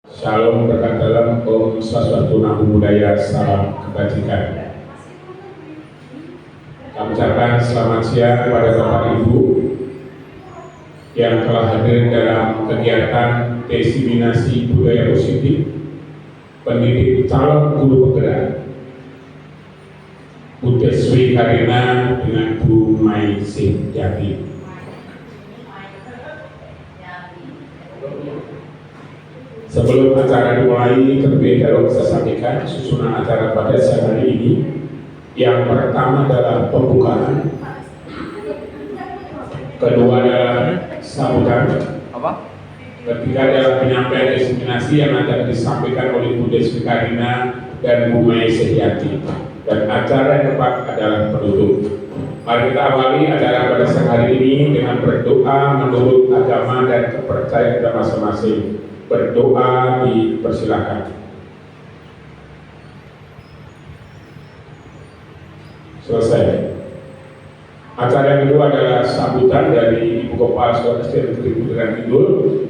Shalom berkat dalam Om Swastiastu Namo Buddhaya, salam kebajikan. Kami ucapkan selamat siang kepada Bapak Ibu yang telah hadir dalam kegiatan diseminasi budaya positif pendidik calon guru penggerak Bu Deswi Karina dengan Bu Mai Sintiati. Sebelum acara dimulai, terlebih dahulu saya sampaikan susunan acara pada siang hari ini. Yang pertama adalah pembukaan, kedua adalah sambutan, ketiga adalah penyampaian diseminasi yang akan disampaikan oleh Bu Deswi Karina dan Bu Mai Sintiati, dan acara yang keempat adalah penutup. Mari kita awali acara pada siang hari ini dengan berdoa menurut agama dan kepercayaan kita masing-masing. Berdoa dipersilakan. Selesai. Acara yang kedua adalah sambutan dari Ibu Kepala Sekolah SD Negeri Puteran Kidul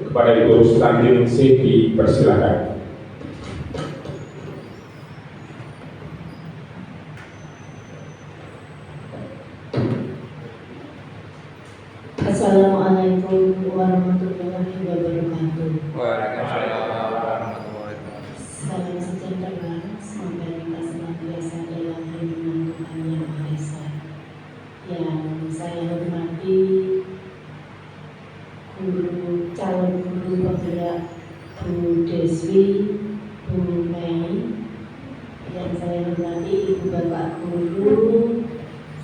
kepada Ibu Rustanti Ningsih, dipersilakan. Assalamualaikum warahmatullahi wabarakatuh. Waalaikumsalam warahmatullahi wabarakatuh. Salam sejahtera, semoga kita senantiasa dalam lindungan Tuhan Yang Maha Esa. Yang saya hormati guru calon guru penggerak Bu Deswi, Bu Mai, yang saya hormati Ibu Bapak Guru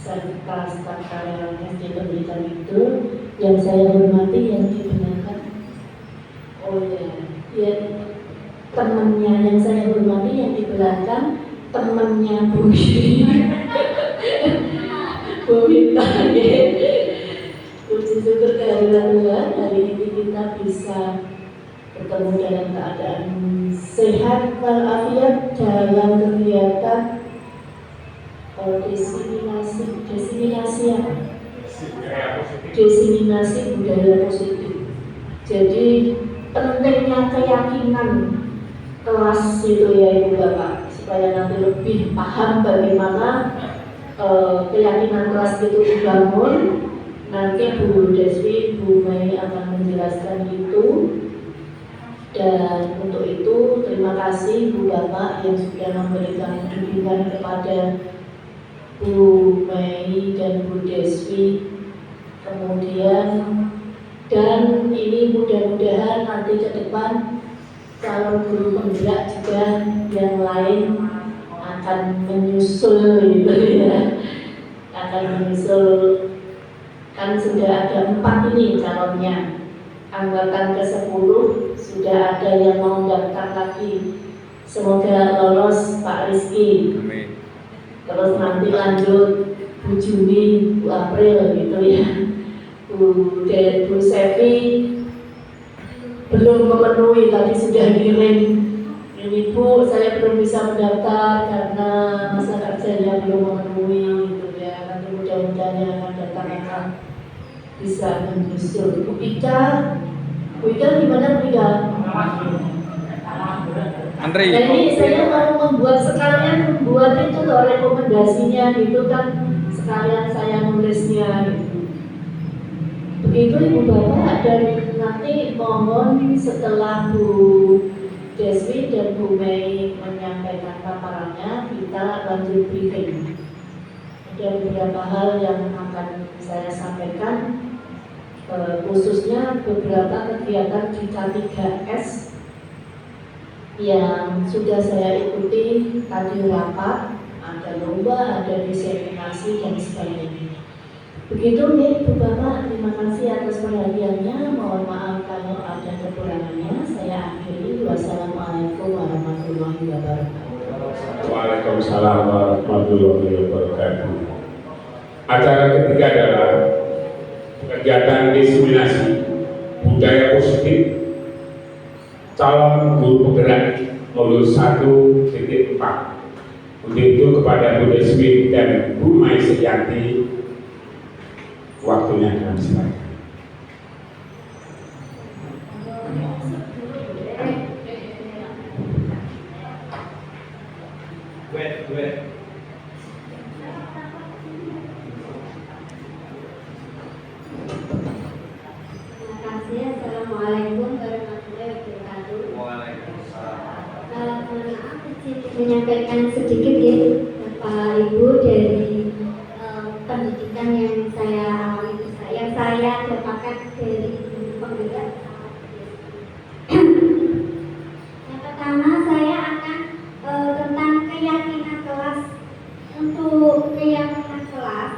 serta staf karyawan SD Pendidikan itu, yang saya hormati yang dibenarkan oleh temannya, yang saya hormati yang di belakang temannya Bu Bu Wita. Puji syukur kehadiran Tuhan, hari ini kita bisa bertemu dalam keadaan sehat walafiat dalam kegiatan diseminasi budaya positif. Jadi pentingnya keyakinan kelas itu ya Ibu Bapak, supaya nanti lebih paham bagaimana keyakinan kelas itu dibangun. Nanti Bu Deswi, Bu Mai akan menjelaskan itu. Dan untuk itu terima kasih Bu Bapak yang sudah memberikan bimbingan kepada Bu Mai dan Bu Deswi. Kemudian dan ini mudah-mudahan nanti ke depan calon guru penggerak juga yang lain akan menyusul gitu ya, akan menyusul. Kan sudah ada 4 ini calonnya, angkatan ke-10 sudah ada yang mau daftar lagi. Semoga lolos Pak Rizky. Amin. Terus nanti lanjut Bu Juni, Bu April gitu ya. Bu Sevi belum memenuhi, tadi sudah kirim. Ini Bu, saya belum bisa mendaftar karena masa kerjanya belum memenuhi gitu ya. Nanti mudah-mudahan yang akan datang akan bisa menyusul. Bu Ika gimana Bu Ika? Andri. Nah ini saya mau membuat sekalian membuat itu loh rekomendasinya gitu kan, sekalian saya nulisnya gitu. Begitu Ibu Bapak, dan nanti mohon setelah Bu Deswi dan Bu Mai menyampaikan paparannya, kita lanjut briefing. Ada beberapa hal yang akan saya sampaikan, khususnya beberapa kegiatan di K3S yang sudah saya ikuti tadi rapat, ada lomba, ada diseminasi dan sebagainya. Begitu nih Bu Bapak, terima kasih atas perhatiannya. Mohon maaf kalau ada kekurangannya. Saya akhiri. Wassalamualaikum warahmatullahi wabarakatuh. Waalaikumsalam warahmatullahi wabarakatuh. Acara ketiga adalah kegiatan diseminasi budaya positif calon guru penggerak modul 1.4. Untuk itu kepada Bu Deswi dan Bu Mai Sintiati, waktunya kami silakan. menyampaikan sedikit ya Bapak Ibu dari pendidikan yang saya alami, yang saya dapatkan dari penggerak. Yang pertama saya akan tentang keyakinan kelas. Untuk keyakinan kelas,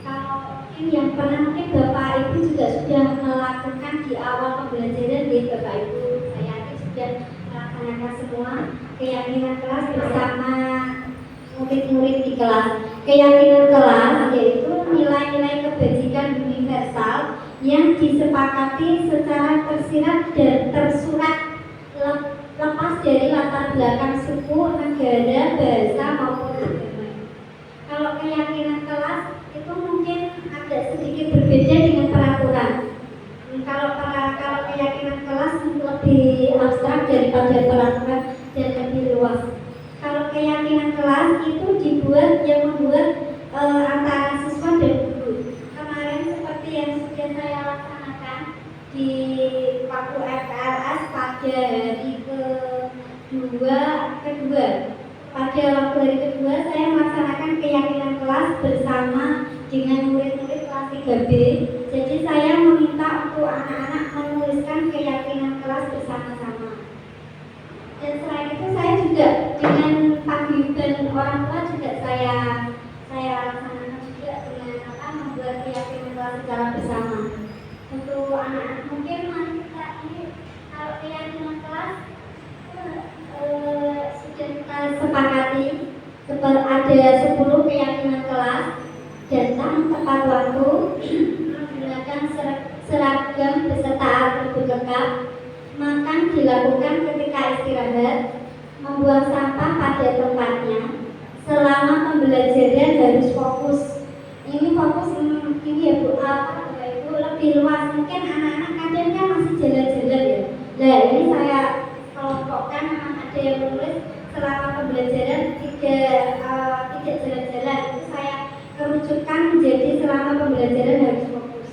kalau mungkin yang pernah mungkin Bapak Ibu juga sudah melakukan di awal pembelajaran di Bapak Ibu, saya yakin sudah melaksanakan semua keyakinan kelas bersama murid-murid di kelas. Keyakinan kelas yaitu nilai-nilai kebajikan universal yang disepakati secara tersirat dan tersurat lepas dari latar belakang suku, negara, bahasa maupun agama. Kalau keyakinan kelas itu mungkin agak sedikit berbeda dengan peraturan. Kalau keyakinan kelas lebih abstrak daripada peraturan dan lebih luas. Kalau keyakinan kelas itu membuat antara siswa dan guru. Kemarin seperti yang sudah saya laksanakan di waktu FKLS pada hari kedua pada waktu hari kedua saya melaksanakan keyakinan kelas bersama dengan murid-murid kelas 3B. Jadi saya meminta untuk anak-anak menuliskan keyakinan kelas bersama-sama. Dan selain itu saya juga dengan paguyuban orang tua juga saya laksanakan juga dengan membuat keyakinan kelas secara bersama. Untuk anak-anak mungkin mari kita ini kalau keyakinan kelas sudah kita sepakati ada 10 keyakinan kelas, datang tepat waktu, menggunakan seragam beserta atribut lengkap, makan dilakukan ketika istirahat, membuang sampah pada tempatnya, selama pembelajaran harus fokus. Ini fokus ini ya Bu, Ibu lebih luas, mungkin anak-anak kadang kan masih jalan-jalan ya. Nah ini saya kelompokkan, memang ada yang menulis selama pembelajaran tidak jalan-jalan, itu saya kerucutkan menjadi selama pembelajaran harus fokus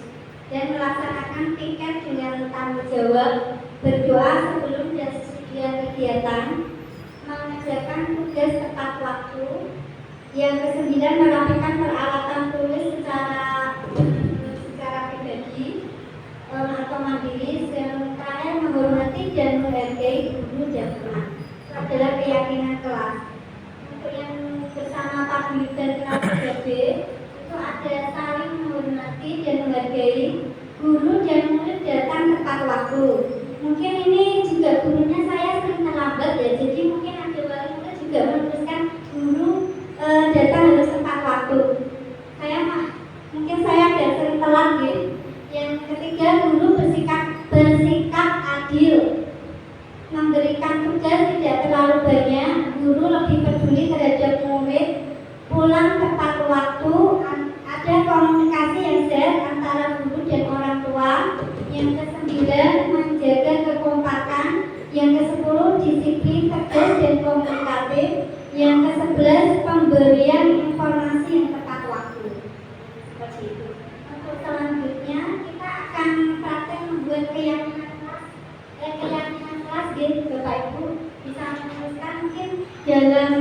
dan melaksanakan tiket dengan tanggung jawab, berdoa sebelum dan sesudah kegiatan, mengerjakan tugas tepat waktu. Yang ke-9 merapikan peralatan tulis secara pribadi atau mandiri. Yang terakhir menghormati dan menghargai guru dan teman. Itu adalah keyakinan kelas. Untuk yang bersama paguyuban kelas 3B itu ada saling menghormati dan menghargai guru dan murid datang tepat waktu. Mungkin ini juga gurunya saya sering terlambat ya, jadi mungkin ada wali murid juga menuliskan guru datang harus tepat waktu. Mungkin saya agak sering telat gitu. Yang ketiga, guru bersikap adil, memberikan tugas tidak terlalu banyak. Guru lebih peduli terhadap murid, pulang tepat waktu, ada komunikasi yang sehat antara guru dan orang tua. Yang ke-9, menjaga kekompakan. Yang ke-10, disiplin, tegas dan komunikatif. Yang ke-11, pemberian informasi yang tepat waktu. Seperti itu. Untuk selanjutnya kita akan praktek membuat keyakinan kelas gitu Bapak Ibu bisa menuliskan mungkin dalam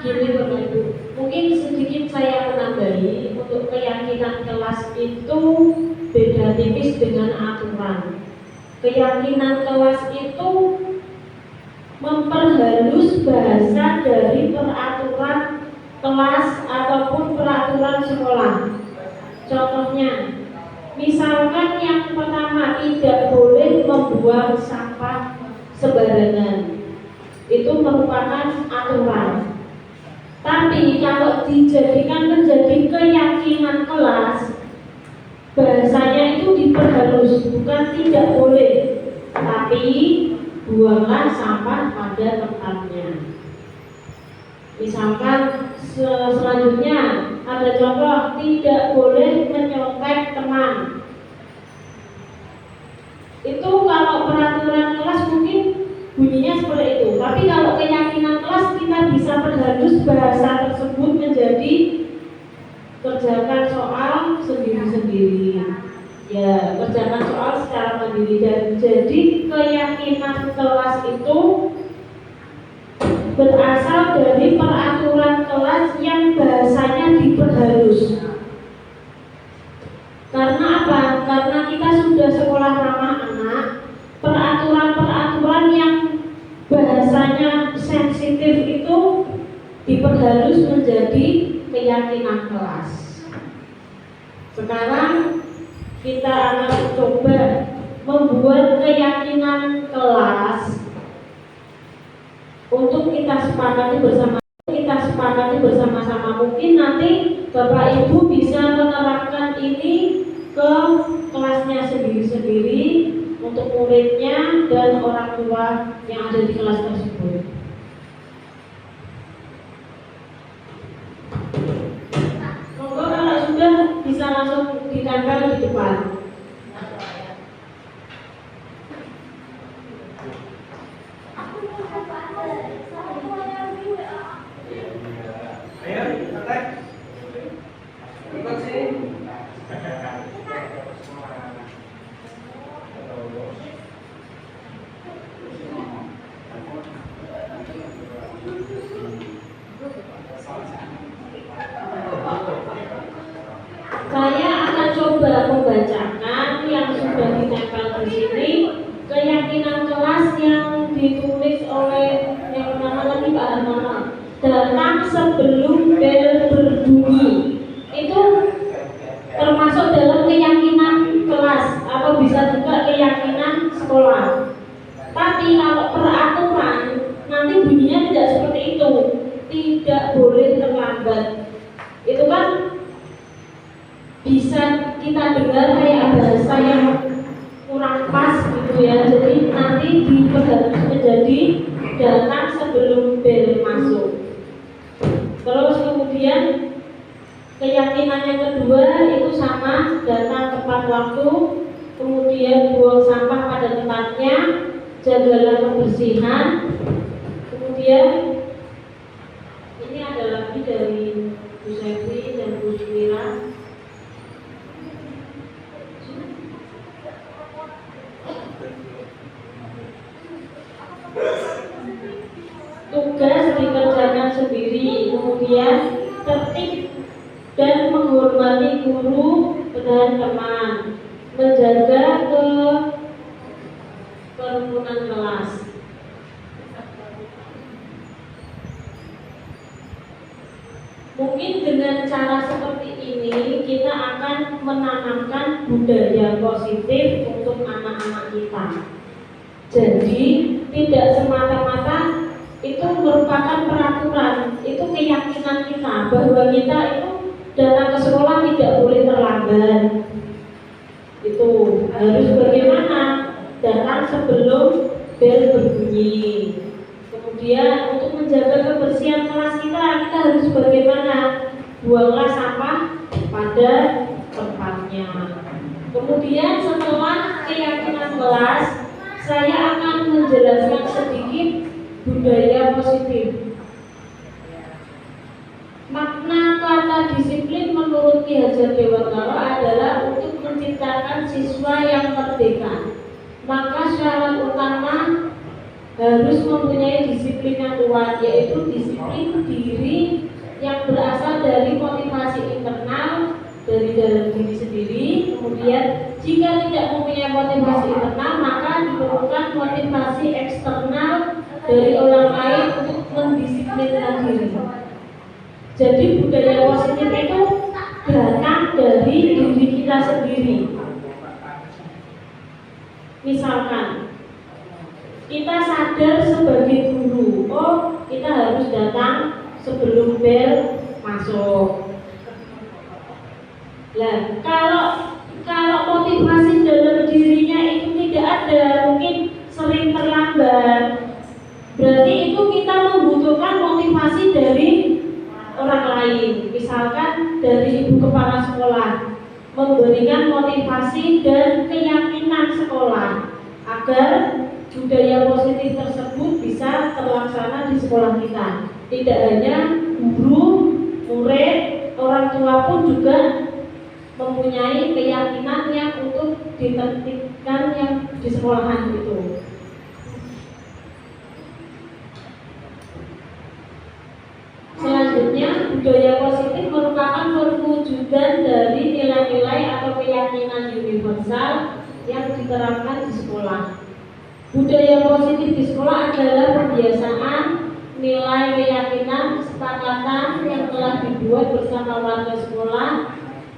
gini Bapak Ibu, mungkin sedikit saya menambahi. Untuk keyakinan kelas itu beda tipis dengan aturan. Keyakinan kelas itu memperhalus bahasa dari peraturan kelas ataupun peraturan sekolah. Contohnya, misalkan yang pertama tidak boleh membuang sampah sembarangan, itu merupakan aturan. Tapi kalau dijadikan menjadi keyakinan kelas, bahasanya itu diperhalus, bukan tidak boleh, tapi buanglah sampah pada tempatnya. Misalkan selanjutnya ada contoh, tidak boleh menyontek teman. Itu kalau peraturan kelas mungkin bunyinya seperti itu. Tapi kalau keyakinan kelas, kita bisa perhalus bahasa tersebut menjadi kerjakan soal sendiri-sendiri. Ya, kerjakan soal secara mandiri. Dan jadi keyakinan kelas itu berasal dari peraturan kelas yang bahasanya diperhalus. Karena apa? Karena kita sudah sekolah ramah anak, peraturan-peraturan yang bahasanya sensitif itu diperhalus menjadi keyakinan kelas. Sekarang kita akan coba membuat keyakinan kelas untuk kita sepakati bersama-sama. Mungkin nanti Bapak Ibu bisa menerapkan ini ke kelasnya sendiri-sendiri untuk muridnya dan orang tua yang ada di kelas tersebut. Monggo kalau sudah bisa langsung ditempel di depan. Saya akan coba membacakan yang sudah ditempel di sini, keyakinan kelas yang ditulis oleh yang pertama tadi Pak Harmono. Datang sebelum bel berbunyi. Itu termasuk dalam keyakinan kelas atau bisa juga keyakinan sekolah. Tapi kalau peraturan nanti bunyinya tidak seperti itu, tidak boleh terlambat. Itu kan bisa kita dengar kayak bahasa yang kurang pas gitu ya. Jadi nanti diperhalus menjadi datang sebelum bel masuk. Terus kemudian keyakinan yang kedua itu sama, datang tepat waktu, kemudian buang sampah pada tempatnya, jagalah kebersihan. Kemudian ini ada lagi dari Bu Sepri dan Bu Mira. Tugas dikerjakan sendiri, kemudian tertib dan menghormati guru dan teman, menjaga kerukunan kelas. Mungkin dengan cara seperti ini kita akan menanamkan budaya positif untuk anak-anak kita. Jadi tidak semata-mata itu merupakan peraturan, itu keyakinan kita bahwa kita itu datang ke sekolah tidak boleh terlambat. Itu harus bagaimana? Datang sebelum bel berbunyi. Kemudian untuk menjaga kebersihan kelas kita harus bagaimana? Buanglah sampah pada tempatnya. Kemudian setelah keyakinan kelas, saya akan menjelaskan sedikit budaya positif. Makna kata disiplin menurut Ki Hajar Dewantara adalah untuk menciptakan siswa yang merdeka. Maka syarat utama harus mempunyai disiplin yang kuat, yaitu disiplin diri yang berasal dari motivasi internal dari dalam diri sendiri. Kemudian jika tidak mempunyai motivasi internal, maka diperlukan motivasi eksternal dari orang lain untuk mendisiplinkan diri. Jadi budaya positif itu datang dari diri kita sendiri. Misalkan kita sadar sebagai guru, oh kita harus datang sebelum bel masuk. Nah, kalau motivasi dalam dirinya itu tidak ada, mungkin sering terlambat, dari orang lain, misalkan dari ibu kepala sekolah, memberikan motivasi dan keyakinan sekolah agar budaya positif tersebut bisa terlaksana di sekolah kita. Tidak hanya guru, murid, orang tua pun juga mempunyai keyakinan yang untuk ditertibkan yang di sekolahan itu. Selanjutnya, budaya positif merupakan perwujudan dari nilai-nilai atau keyakinan universal yang diterapkan di sekolah. Budaya positif di sekolah adalah pembiasaan, nilai, keyakinan, kesepakatan yang telah dibuat bersama warga sekolah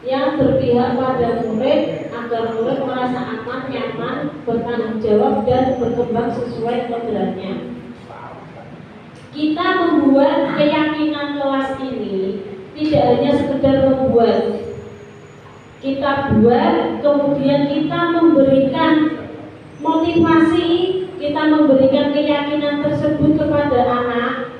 yang berpihak pada murid agar murid merasa aman, nyaman, bertanggung jawab dan berkembang sesuai kodratnya. Kita membuat keyakinan kelas ini tidak hanya sekedar membuat, kita buat, kemudian kita memberikan motivasi, kita memberikan keyakinan tersebut kepada anak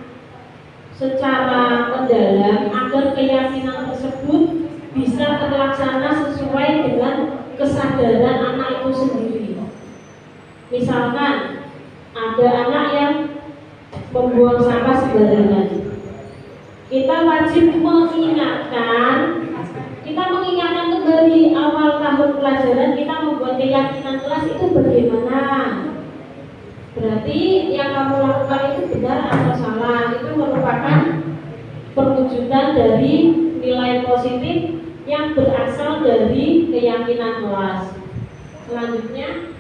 secara mendalam agar keyakinan tersebut bisa terlaksana sesuai dengan kesadaran anak itu sendiri. Misalkan ada anak yang membuang sampah sembarangan, kita wajib mengingatkan kembali awal tahun pelajaran kita membuat keyakinan kelas itu bagaimana. Berarti yang kamu lakukan itu benar atau salah, itu merupakan perwujudan dari nilai positif yang berasal dari keyakinan kelas. Selanjutnya,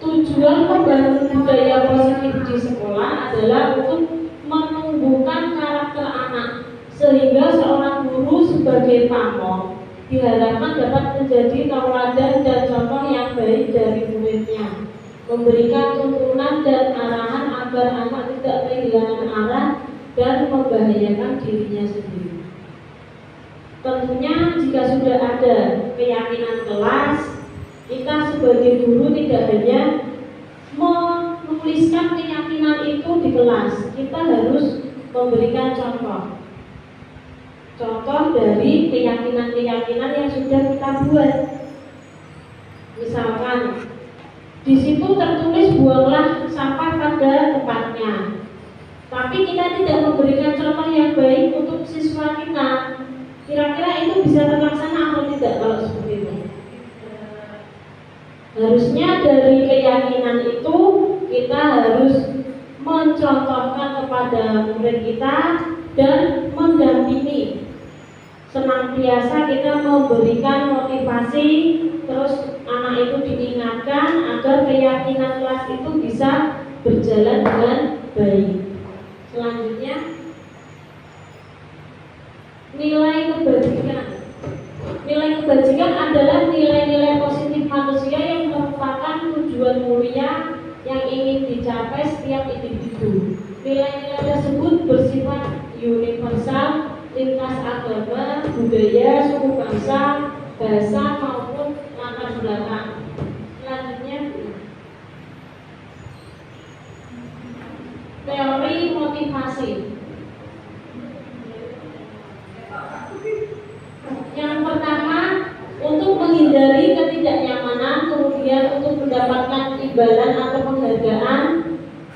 tujuan membangun budaya positif di sekolah adalah untuk menumbuhkan karakter anak sehingga seorang guru sebagai pamong diharapkan dapat menjadi tauladan dan contoh yang baik dari muridnya, memberikan tuntunan dan arahan agar anak tidak kehilangan arah dan membahayakan dirinya sendiri. Tentunya jika sudah ada keyakinan kelas, kita sebagai guru tidak hanya menuliskan keyakinan itu di kelas, kita harus memberikan contoh dari keyakinan-keyakinan yang sudah kita buat. Misalkan di situ tertulis buanglah sampah pada tempatnya, tapi kita tidak memberikan contoh yang baik untuk siswa kita. Kira-kira itu bisa terlaksana atau tidak kalau seperti itu? Harusnya dari keyakinan itu kita harus mencontohkan kepada murid kita dan mendampingi. Senantiasa kita memberikan motivasi, terus anak itu diingatkan agar keyakinan kelas itu bisa berjalan dengan baik. Selanjutnya, nilai kebajikan. Nilai kebajikan adalah nilai-nilai positif manusia yang merupakan tujuan mulia yang ingin dicapai setiap individu. Nilai-nilai tersebut bersifat universal, lintas agama, budaya, suku bangsa, bahasa maupun latar belakang. Selanjutnya, teori motivasi. Yang pertama, untuk menghindari ketidaknyamanan, kemudian untuk mendapatkan imbalan atau penghargaan.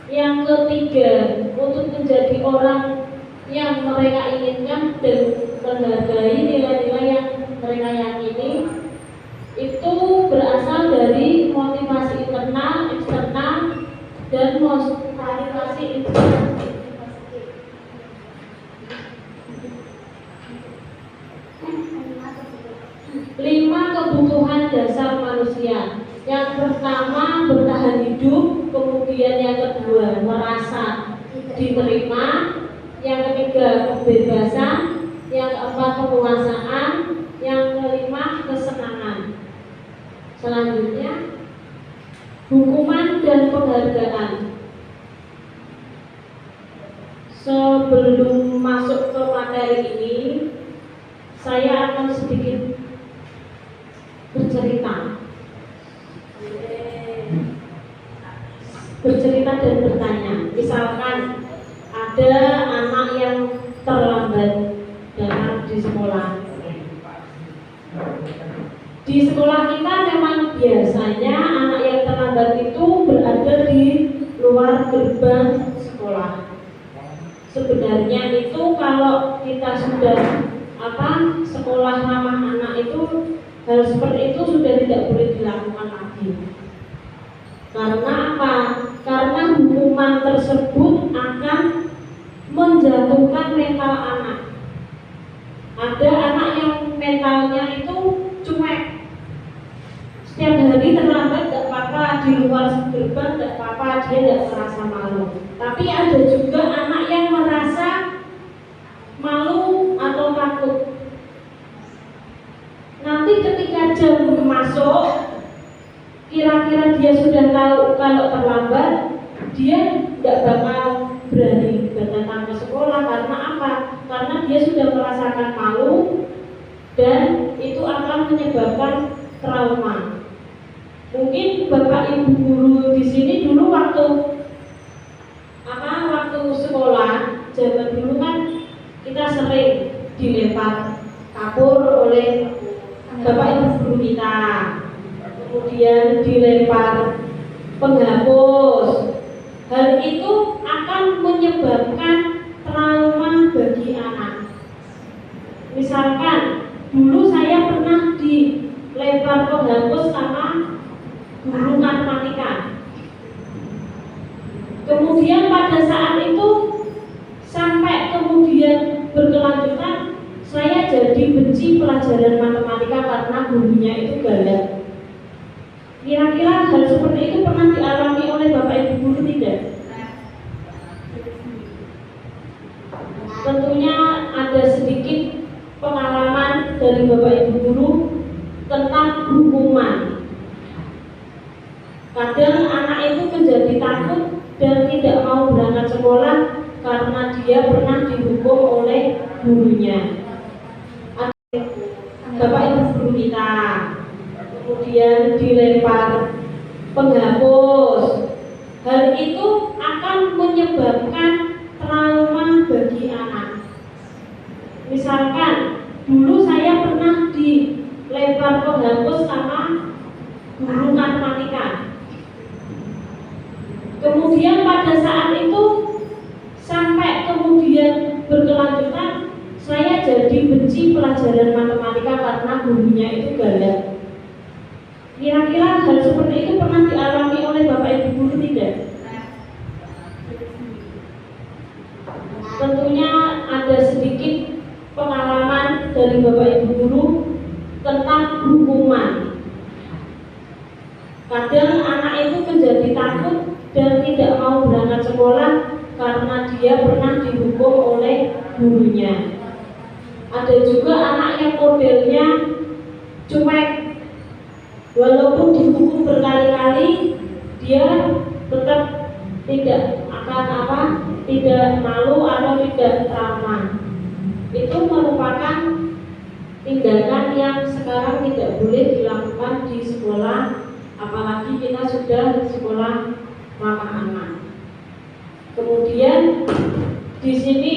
Yang ketiga, untuk menjadi orang yang mereka inginkan dan menghargai nilai-nilai yang mereka yakini. Itu berasal dari motivasi internal, eksternal, dan motivasi internal. 5 kebutuhan dasar manusia. Yang pertama bertahan hidup, kemudian yang kedua merasa diterima, yang ketiga kebebasan, yang keempat penguasaan, yang kelima kesenangan. Selanjutnya hukuman dan penghargaan. Sebelum masuk ke materi ini, saya akan sedikit bercerita dan bertanya. Misalkan ada anak yang Di sekolah kita memang biasanya anak yang terlambat itu berada di luar gerbang sekolah. Sebenarnya itu kalau kita sudah sekolah ramah anak itu, hal seperti itu sudah tidak boleh dilakukan lagi. Karena apa? Karena hukuman tersebut akan menjatuhkan mental anak. Ada anak yang mentalnya itu cuek, setiap hari terlambat tidak apa-apa, di luar gerbang tidak apa-apa, dia tidak merasa malu. Tapi ada juga anak yang merasa malu atau takut. Nanti ketika jam masuk, kira-kira dia sudah tahu kalau terlambat, dia tidak bakal berani datang ke sekolah. Karena apa? Karena dia sudah merasakan malu dan itu akan menyebabkan trauma. Mungkin Bapak Ibu guru di sini dulu waktu sekolah, zaman dulu kan kita sering dilempar kapur oleh Bapak Ibu guru kita, kemudian dilempar penghapus. Hal itu akan menyebabkan trauma bagi anak. Misalkan dulu saya pernah dilempar penghapus sama guru matematika. Kemudian pada saat itu sampai kemudian berkelanjutan saya jadi benci pelajaran matematika karena gurunya itu galak. Kira-kira hal seperti itu pernah dialami oleh Bapak Ibu guru tidak? Tentunya ada sedikit pengalaman dari Bapak Ibu guru tentang hukuman. Kadang anak itu menjadi takut dan tidak mau berangkat sekolah karena dia pernah dihukum oleh gurunya. Bapak Ibu guru kita, kemudian dilempar penghapus. Hal itu akan menyebabkan trauma bagi anak. Misalkan dulu saya pernah dilempar penghapus sama guru matematika. Kemudian pada saat itu sampai kemudian berkelanjutan saya jadi benci pelajaran matematika karena gurunya itu galak. Kira-kira hal seperti itu pernah dialami oleh Bapak Ibu guru tidak? Tentunya ada sedikit pengalaman dari Bapak Ibu guru tentang hukuman. Kadang anak itu menjadi takut dan tidak mau berangkat sekolah karena dia pernah dihukum oleh gurunya. Ada juga anak yang modelnya cuek, walaupun dihukum berkali-kali dia tetap tidak tidak malu atau tidak trauma. Itu merupakan tindakan yang sekarang tidak boleh dilakukan di sekolah, apalagi kita sudah di sekolah ramah anak. Kemudian di sini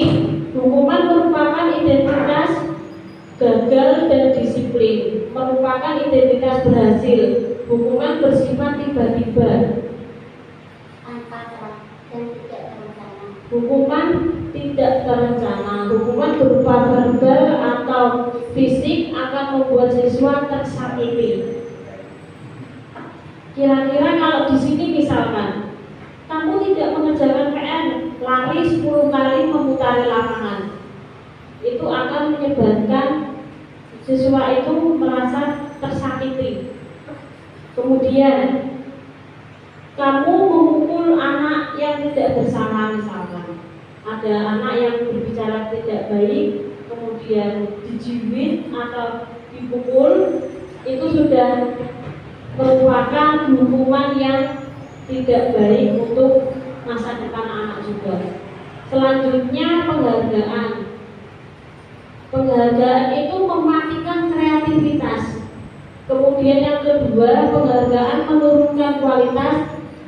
hukuman merupakan identitas gagal dan disiplin, merupakan identitas berhasil. Hukuman bersifat tiba-tiba. Hukuman tidak terencana. Hukuman berupa verbal atau fisik akan membuat siswa tersakiti. Kira-kira kalau di sini misalkan kamu tidak mengerjakan PR, lari 10 kali memutari lapangan, itu akan menyebabkan siswa itu merasa tersakiti. Kemudian kamu memukul anak yang tidak bersalah, misalkan ada anak yang berbicara tidak baik, kemudian dijiwit atau dipukul, itu sudah merupakan hukuman yang tidak baik untuk masa depan anak juga. Selanjutnya penghargaan. Penghargaan itu mematikan kreativitas. Kemudian yang kedua, penghargaan menurunkan kualitas.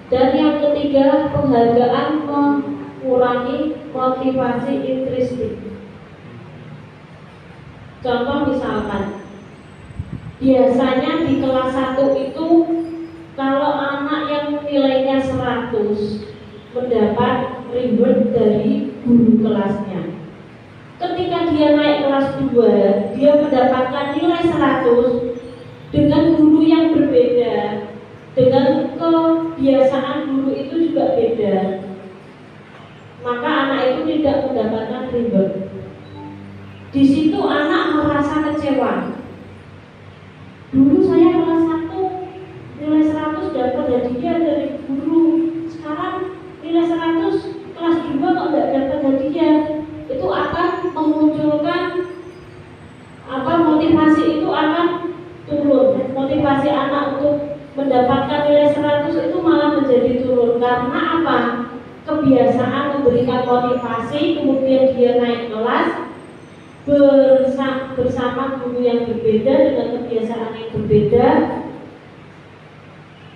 Dan yang ketiga, penghargaan mengurangi motivasi intrinsik. Contoh misalkan, biasanya kelas 1 itu kalau anak yang nilainya 100 mendapat reward dari guru kelasnya. Ketika dia naik kelas 2, dia mendapatkan nilai 100 dengan guru yang berbeda, dengan kebiasaan guru itu juga beda, maka anak itu tidak mendapatkan reward. Di situ anak merasa kecewa. Dulu saya kelas 1 nilai 100 dapat hadiah dari guru, sekarang nilai 100 kelas 2 kok tidak dapat hadiah. Itu akan memunculkan motivasi itu akan turun. Motivasi anak untuk mendapatkan nilai 100 itu malah menjadi turun. Karena apa? Kebiasaan memberikan motivasi, kemudian dia naik kelas bersama guru yang berbeda dengan kebiasaan yang berbeda.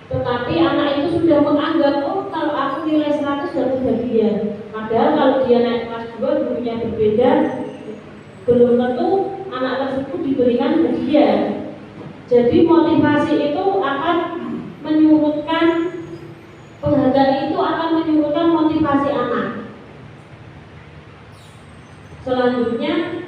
Tetapi anak itu sudah menganggap, oh kalau aku nilai 100 dapat hadiah. Padahal kalau dia naik kelas 2 gurunya berbeda, belum tentu anak tersebut diberikan hadiah. Jadi motivasi itu akan menyurutkan, penghargaan itu akan menyurutkan motivasi anak. Selanjutnya,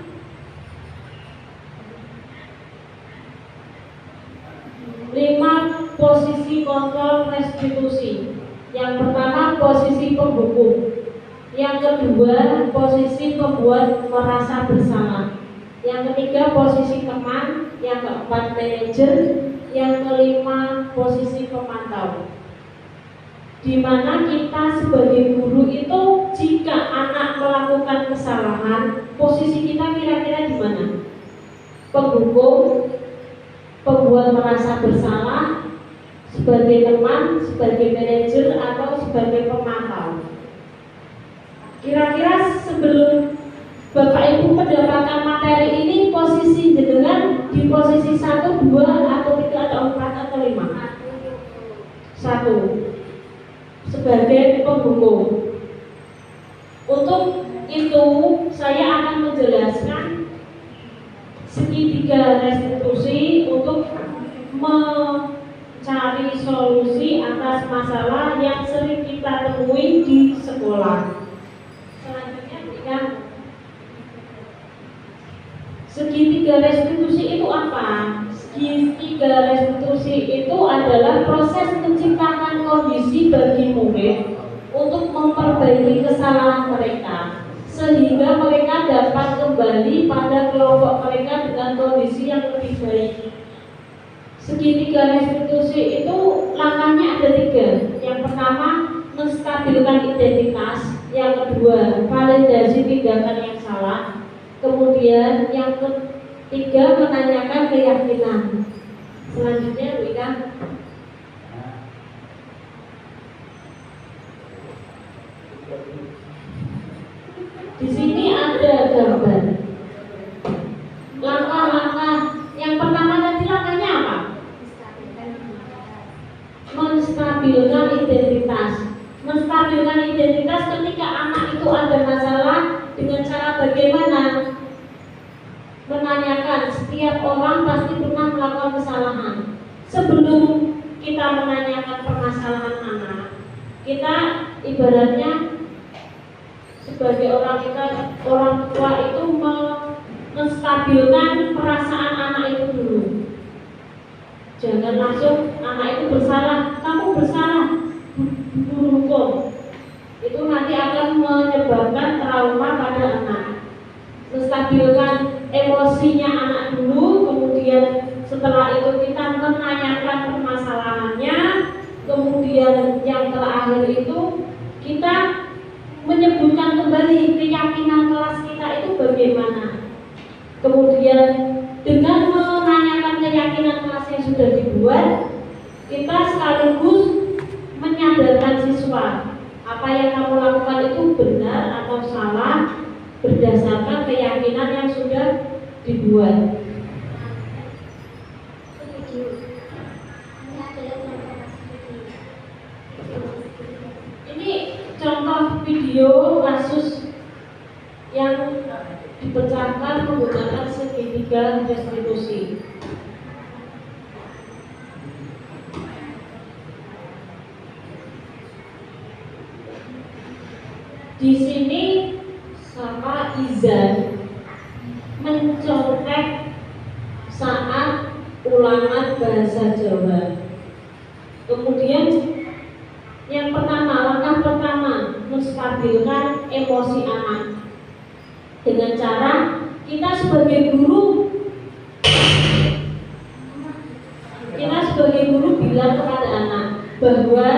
posisi kontrol restitusi. Yang pertama posisi penghukum, yang kedua posisi pembuat merasa bersalah, yang ketiga posisi teman, yang keempat manajer, yang kelima posisi pemantau. Di mana kita sebagai guru itu jika anak melakukan kesalahan, posisi kita kira-kira di mana? Penghukum, pembuat merasa bersalah, sebagai teman, sebagai manajer, atau sebagai pemantau. Kira-kira sebelum Bapak Ibu mendapatkan materi ini, posisi jenengan di posisi 1, 2, atau 3, atau 4, atau 5? 1 sebagai penghukum. Untuk itu saya akan menjelaskan segitiga restitusi untuk mencari solusi atas masalah yang sering kita temui di sekolah. Selanjutnya berikan segitiga restitusi itu apa? Segitiga restitusi itu adalah proses menciptakan kondisi bagi murid untuk memperbaiki kesalahan mereka, sehingga mereka dapat kembali pada kelompok mereka dengan kondisi yang lebih baik. Segitiga restitusi itu langkahnya ada 3. Yang pertama, menstabilkan identitas. Yang kedua, validasi tindakan yang salah. Kemudian yang ketiga, menanyakan keyakinan. Selanjutnya berikan. Di sini ada gambar langkah-langkah. Yang pertama tadi langkahnya apa? Menstabilkan identitas. Menstabilkan identitas ketika anak itu ada masalah, dengan cara bagaimana? Menanyakan. Setiap orang pasti pernah melakukan kesalahan. Sebelum kita menanyakan permasalahan anak, kita ibaratnya sebagai orang tua itu menstabilkan perasaan anak itu dulu. Jangan langsung anak itu bersalah, kamu bersalah, hukum. Itu nanti akan menyebabkan trauma pada anak. Menstabilkan emosinya anak dulu, kemudian setelah itu kita menanyakan permasalahannya, kemudian yang terakhir itu kita menyebutkan kembali keyakinan kelas kita itu bagaimana. Kemudian dengan menanyakan keyakinan kelas yang sudah dibuat, kita sekaligus menyadarkan siswa apa yang kamu lakukan itu benar atau salah berdasarkan keyakinan yang sudah dibuat. Ini contoh video kasus yang dipecahkan menggunakan segitiga restitusi. Di sini Saka Izan mencontek saat ulangan bahasa Jawa. Kemudian yang pertama, langkah pertama menstabilkan emosi anak dengan cara kita sebagai guru bilang kepada anak bahwa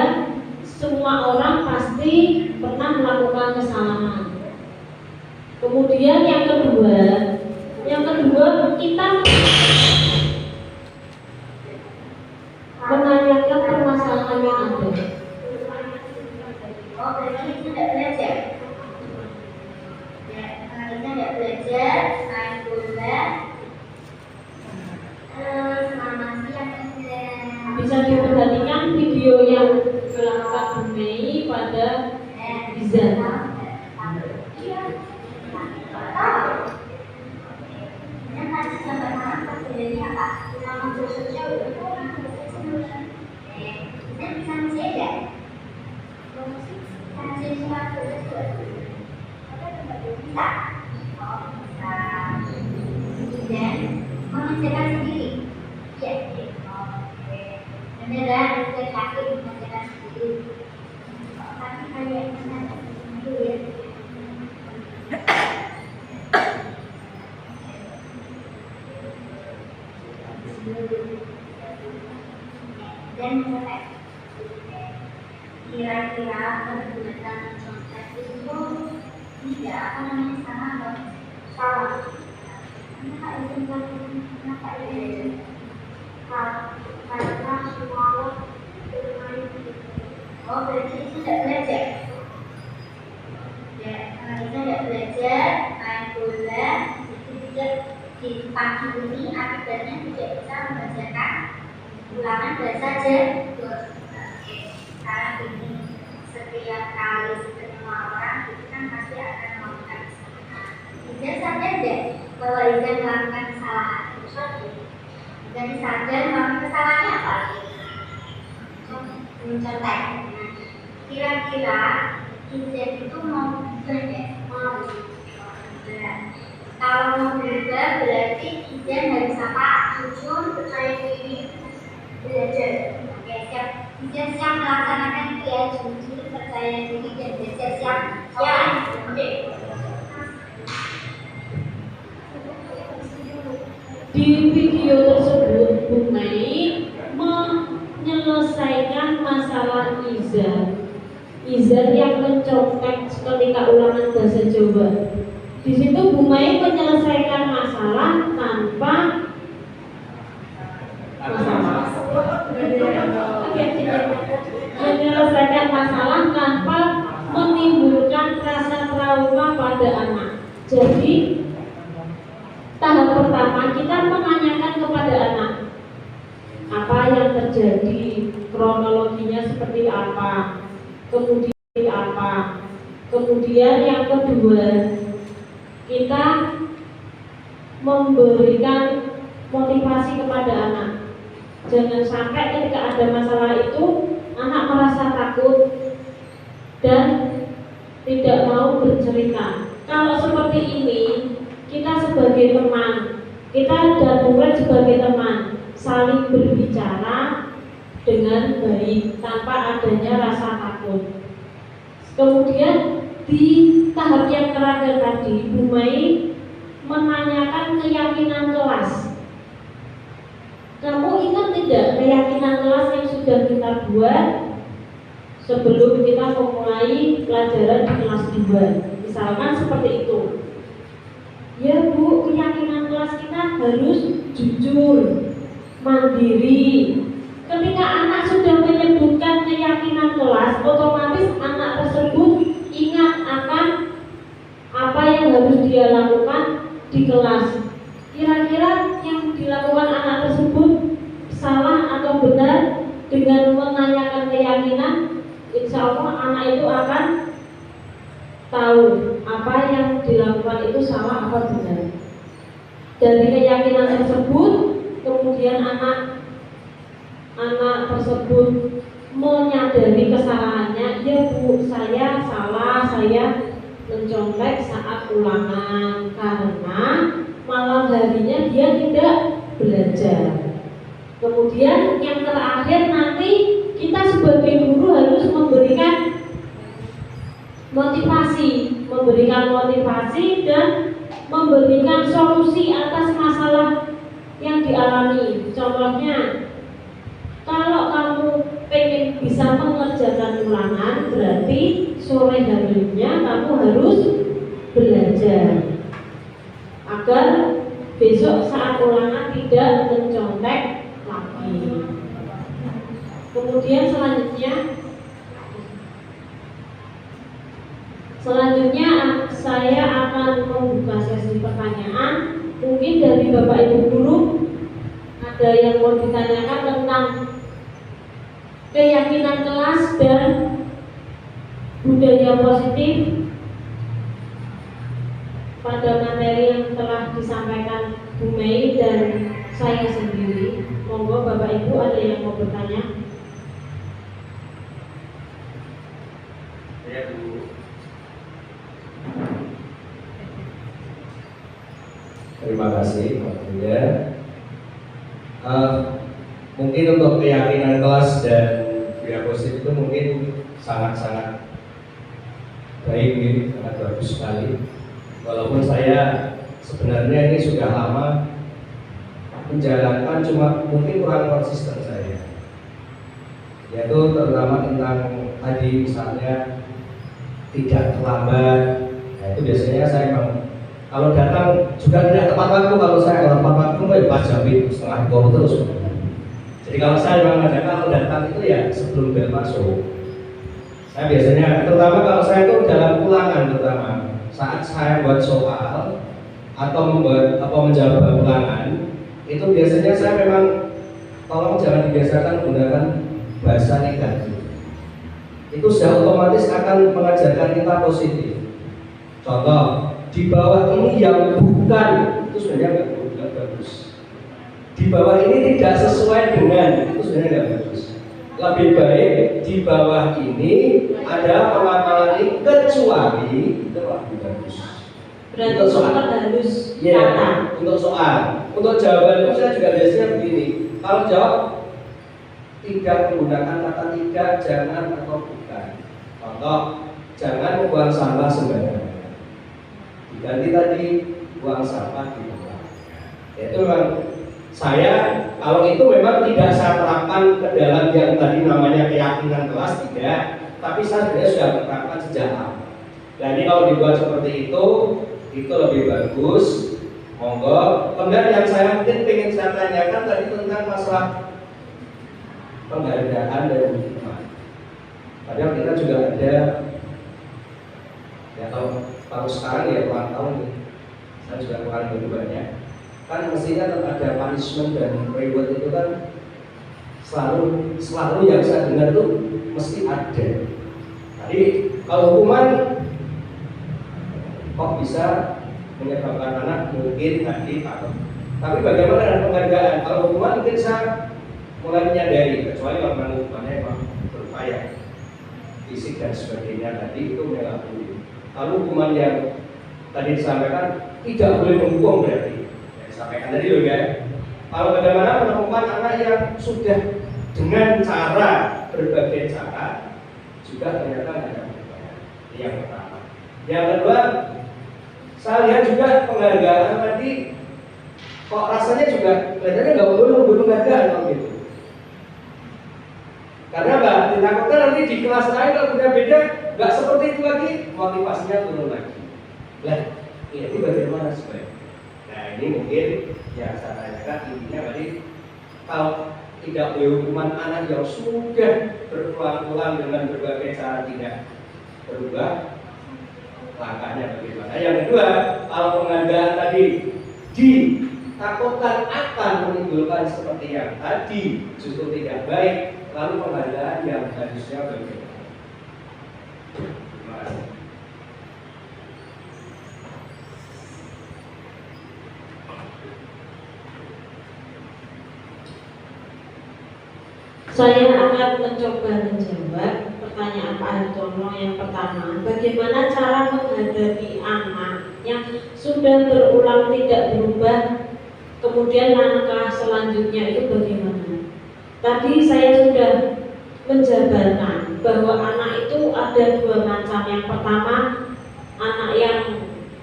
semua orang pasti pernah melakukan kesalahan. Kemudian yang kedua kita menanyakan permasalahan yang ada. Oh, berarti itu tidak belajar. Ya, itu tidak belajar, main bola. Terus mama siang Bisa diperhatikan video yang dilakukan Bu Mei pada Izan. mengerjakan sendiri. Ya, oke. Beneran saya yakin mengerjakan sendiri. Tapi kayaknya dulu ya. Dan mulai kira-kira perbuatan contek itu tidak apa namanya salah atau salah. Kenapa ini karena semua bermain. Oh, berarti itu tidak belajar. Ya, karena itu tidak belajar main bola itu tidak di pagi ini akibatnya tidak bisa mengerjakan ulangan bahasa Jawa. Sekarang ini setiap kali ketemu orang itu kan pasti akan melakukan kesalahan. Izan sadar deh bahwa Izan melakukan kesalahan. Izan sadar melakukan kesalahannya apa? Mencontek. Kira-kira Izan itu mau berubah? Mau. Kalau mau berubah berarti Izan harus apa? Jujur, percaya diri, belajar. Oke, siap. Izan siap melaksanakan itu ya, jujur, percaya diri dan belajar. Siap. Ya. Oke. Di video tersebut Bu Mei menyelesaikan masalah Izan yang mencontek ketika ulangan bahasa Jawa. Di situ Bu Mei menyelesaikan masalah tanpa menyelesaikan masalah tanpa menimbulkan rasa trauma pada anak. Jadi tahap pertama kita menanyakan kepada anak apa yang terjadi, kronologinya seperti apa, kemudian apa. Kemudian yang kedua kita memberikan motivasi kepada anak. Jangan sampai ketika ada masalah itu anak merasa takut dan tidak mau bercerita. Kalau seperti ini kita sebagai teman, kita dan murid sebagai teman saling berbicara dengan baik tanpa adanya rasa takut. Kemudian di tahap yang terakhir tadi Bu Mei menanyakan keyakinan kelas. Kamu ingat tidak keyakinan kelas yang sudah kita buat sebelum kita memulai pelajaran di kelas 2? Misalkan seperti itu. Ya Bu, keyakinan kelas kita harus jujur, mandiri. Ketika anak sudah menyebutkan keyakinan kelas, otomatis anak tersebut ingat akan apa yang harus dia lakukan di kelas. Kira-kira yang dilakukan anak tersebut salah atau benar? Dengan menanyakan keyakinan, insya Allah anak itu akan tahu apa yang dilakukan itu salah apa benar. Dari keyakinan tersebut, kemudian anak tersebut menyadari kesalahannya. Ya Bu, saya salah, saya mencontek saat ulangan karena malam harinya dia tidak belajar. Kemudian yang terakhir nanti kita sebagai guru harus memberikan motivasi dan memberikan solusi atas masalah yang dialami. Contohnya, kalau kamu pengen bisa mengerjakan ulangan, berarti sore harinya kamu harus belajar agar besok saat ulangan tidak mencontek lagi. Kemudian selanjutnya saya akan membuka sesi pertanyaan. Mungkin dari Bapak Ibu guru ada yang mau ditanyakan tentang keyakinan kelas dan budaya positif pada materi yang telah disampaikan Bu Mei dan saya sendiri. Monggo Bapak Ibu ada yang mau bertanya? Saya dulu. Terima kasih Pak Buya. Mungkin untuk keyakinan kelas dan budaya positif itu mungkin sangat-sangat baik, ini sangat bagus sekali. Walaupun saya sebenarnya ini sudah lama menjalankan, cuma mungkin kurang konsisten saya. Yaitu terutama tentang tadi misalnya tidak terlambat. Nah itu biasanya saya memang kalau datang juga tidak tepat waktu. Kalau saya tepat waktu, pas jam setengah 2 terus. Jadi kalau saya memang ada, kalau datang itu ya sebelum bel masuk. Saya biasanya, terutama kalau saya itu dalam ulangan, terutama saat saya buat soal atau menjawab ulangan, itu biasanya saya memang tolong jangan dibiasakan menggunakan bahasa negatif. Itu sudah otomatis akan mengajarkan kita positif. Contoh, di bawah ini yang bukan, itu sebenarnya nggak bagus. Di bawah ini tidak sesuai dengan, itu sebenarnya nggak bagus. Lebih baik di bawah ini ada pengamalan ini kecuali, itu lebih bagus. Berarti Untuk soal harus ya, untuk soal. Untuk jawaban itu saya juga biasanya begini. Kalau jawab tidak menggunakan kata tidak, jangan atau bukan. Contoh, jangan membuang sampah sembarangan. Diganti tadi buang sampah di tempat. Itu memang saya, kalau itu memang tidak saya terapkan ke dalam yang tadi namanya keyakinan kelas, tidak. Tapi saya sebenarnya sudah menerapkan sejak lama. Jadi kalau dibuat seperti itu lebih bagus. Monggo. Kemudian yang saya mungkin ingin saya tanyakan tadi tentang masalah penghargaan dan hikmah. Padahal kita juga ada, ya kalau sekarang ya ulang tahun nih, saya juga kurang begitu banyak. Kan mestinya ada punishment dan reward itu kan selalu yang saya dengar tuh mesti ada. Jadi kalau hukuman kok bisa menyebabkan anak mungkin tadi takut. Tapi bagaimana dengan penghargaan? Kalau hukuman mungkin saya mulai menyadari, kecuali kalau memang hukumannya memang berupaya fisik dan sebagainya tadi itu mengakui. Kalau hukuman yang tadi disampaikan tidak boleh menghukum berarti yang disampaikan tadi loh ya. Kalau bagaimana menemukan anak yang sudah dengan cara berbagai cara juga ternyata ada berupaya. Ini yang pertama. Yang kedua, saya lihat juga penghargaan tadi kok rasanya juga kelihatannya nggak perlu nunggu penghargaan kalau gitu. Karena apa? Ditakutkan nanti di kelas lain kalau udah beda, nggak seperti itu lagi, motivasinya turun lagi. Lah, ini bagaimana sebenarnya? Nah ini mungkin yang saya tanyakan intinya tadi, kalau tidak boleh hukuman anak yang sudah berulang-ulang dengan berbagai cara tidak berubah, langkahnya bagaimana? Yang kedua, kalau penghargaan tadi ditakutkan akan menimbulkan seperti yang tadi justru tidak baik, lalu penghargaan yang harusnya bagaimana? Terima kasih. Saya akan mencoba menjawab. pertanyaan Pak Hartono yang pertama, bagaimana cara menghadapi anak yang sudah berulang tidak berubah, kemudian langkah selanjutnya itu bagaimana? Tadi saya sudah menjabarkan bahwa anak itu ada dua macam. Yang pertama, anak yang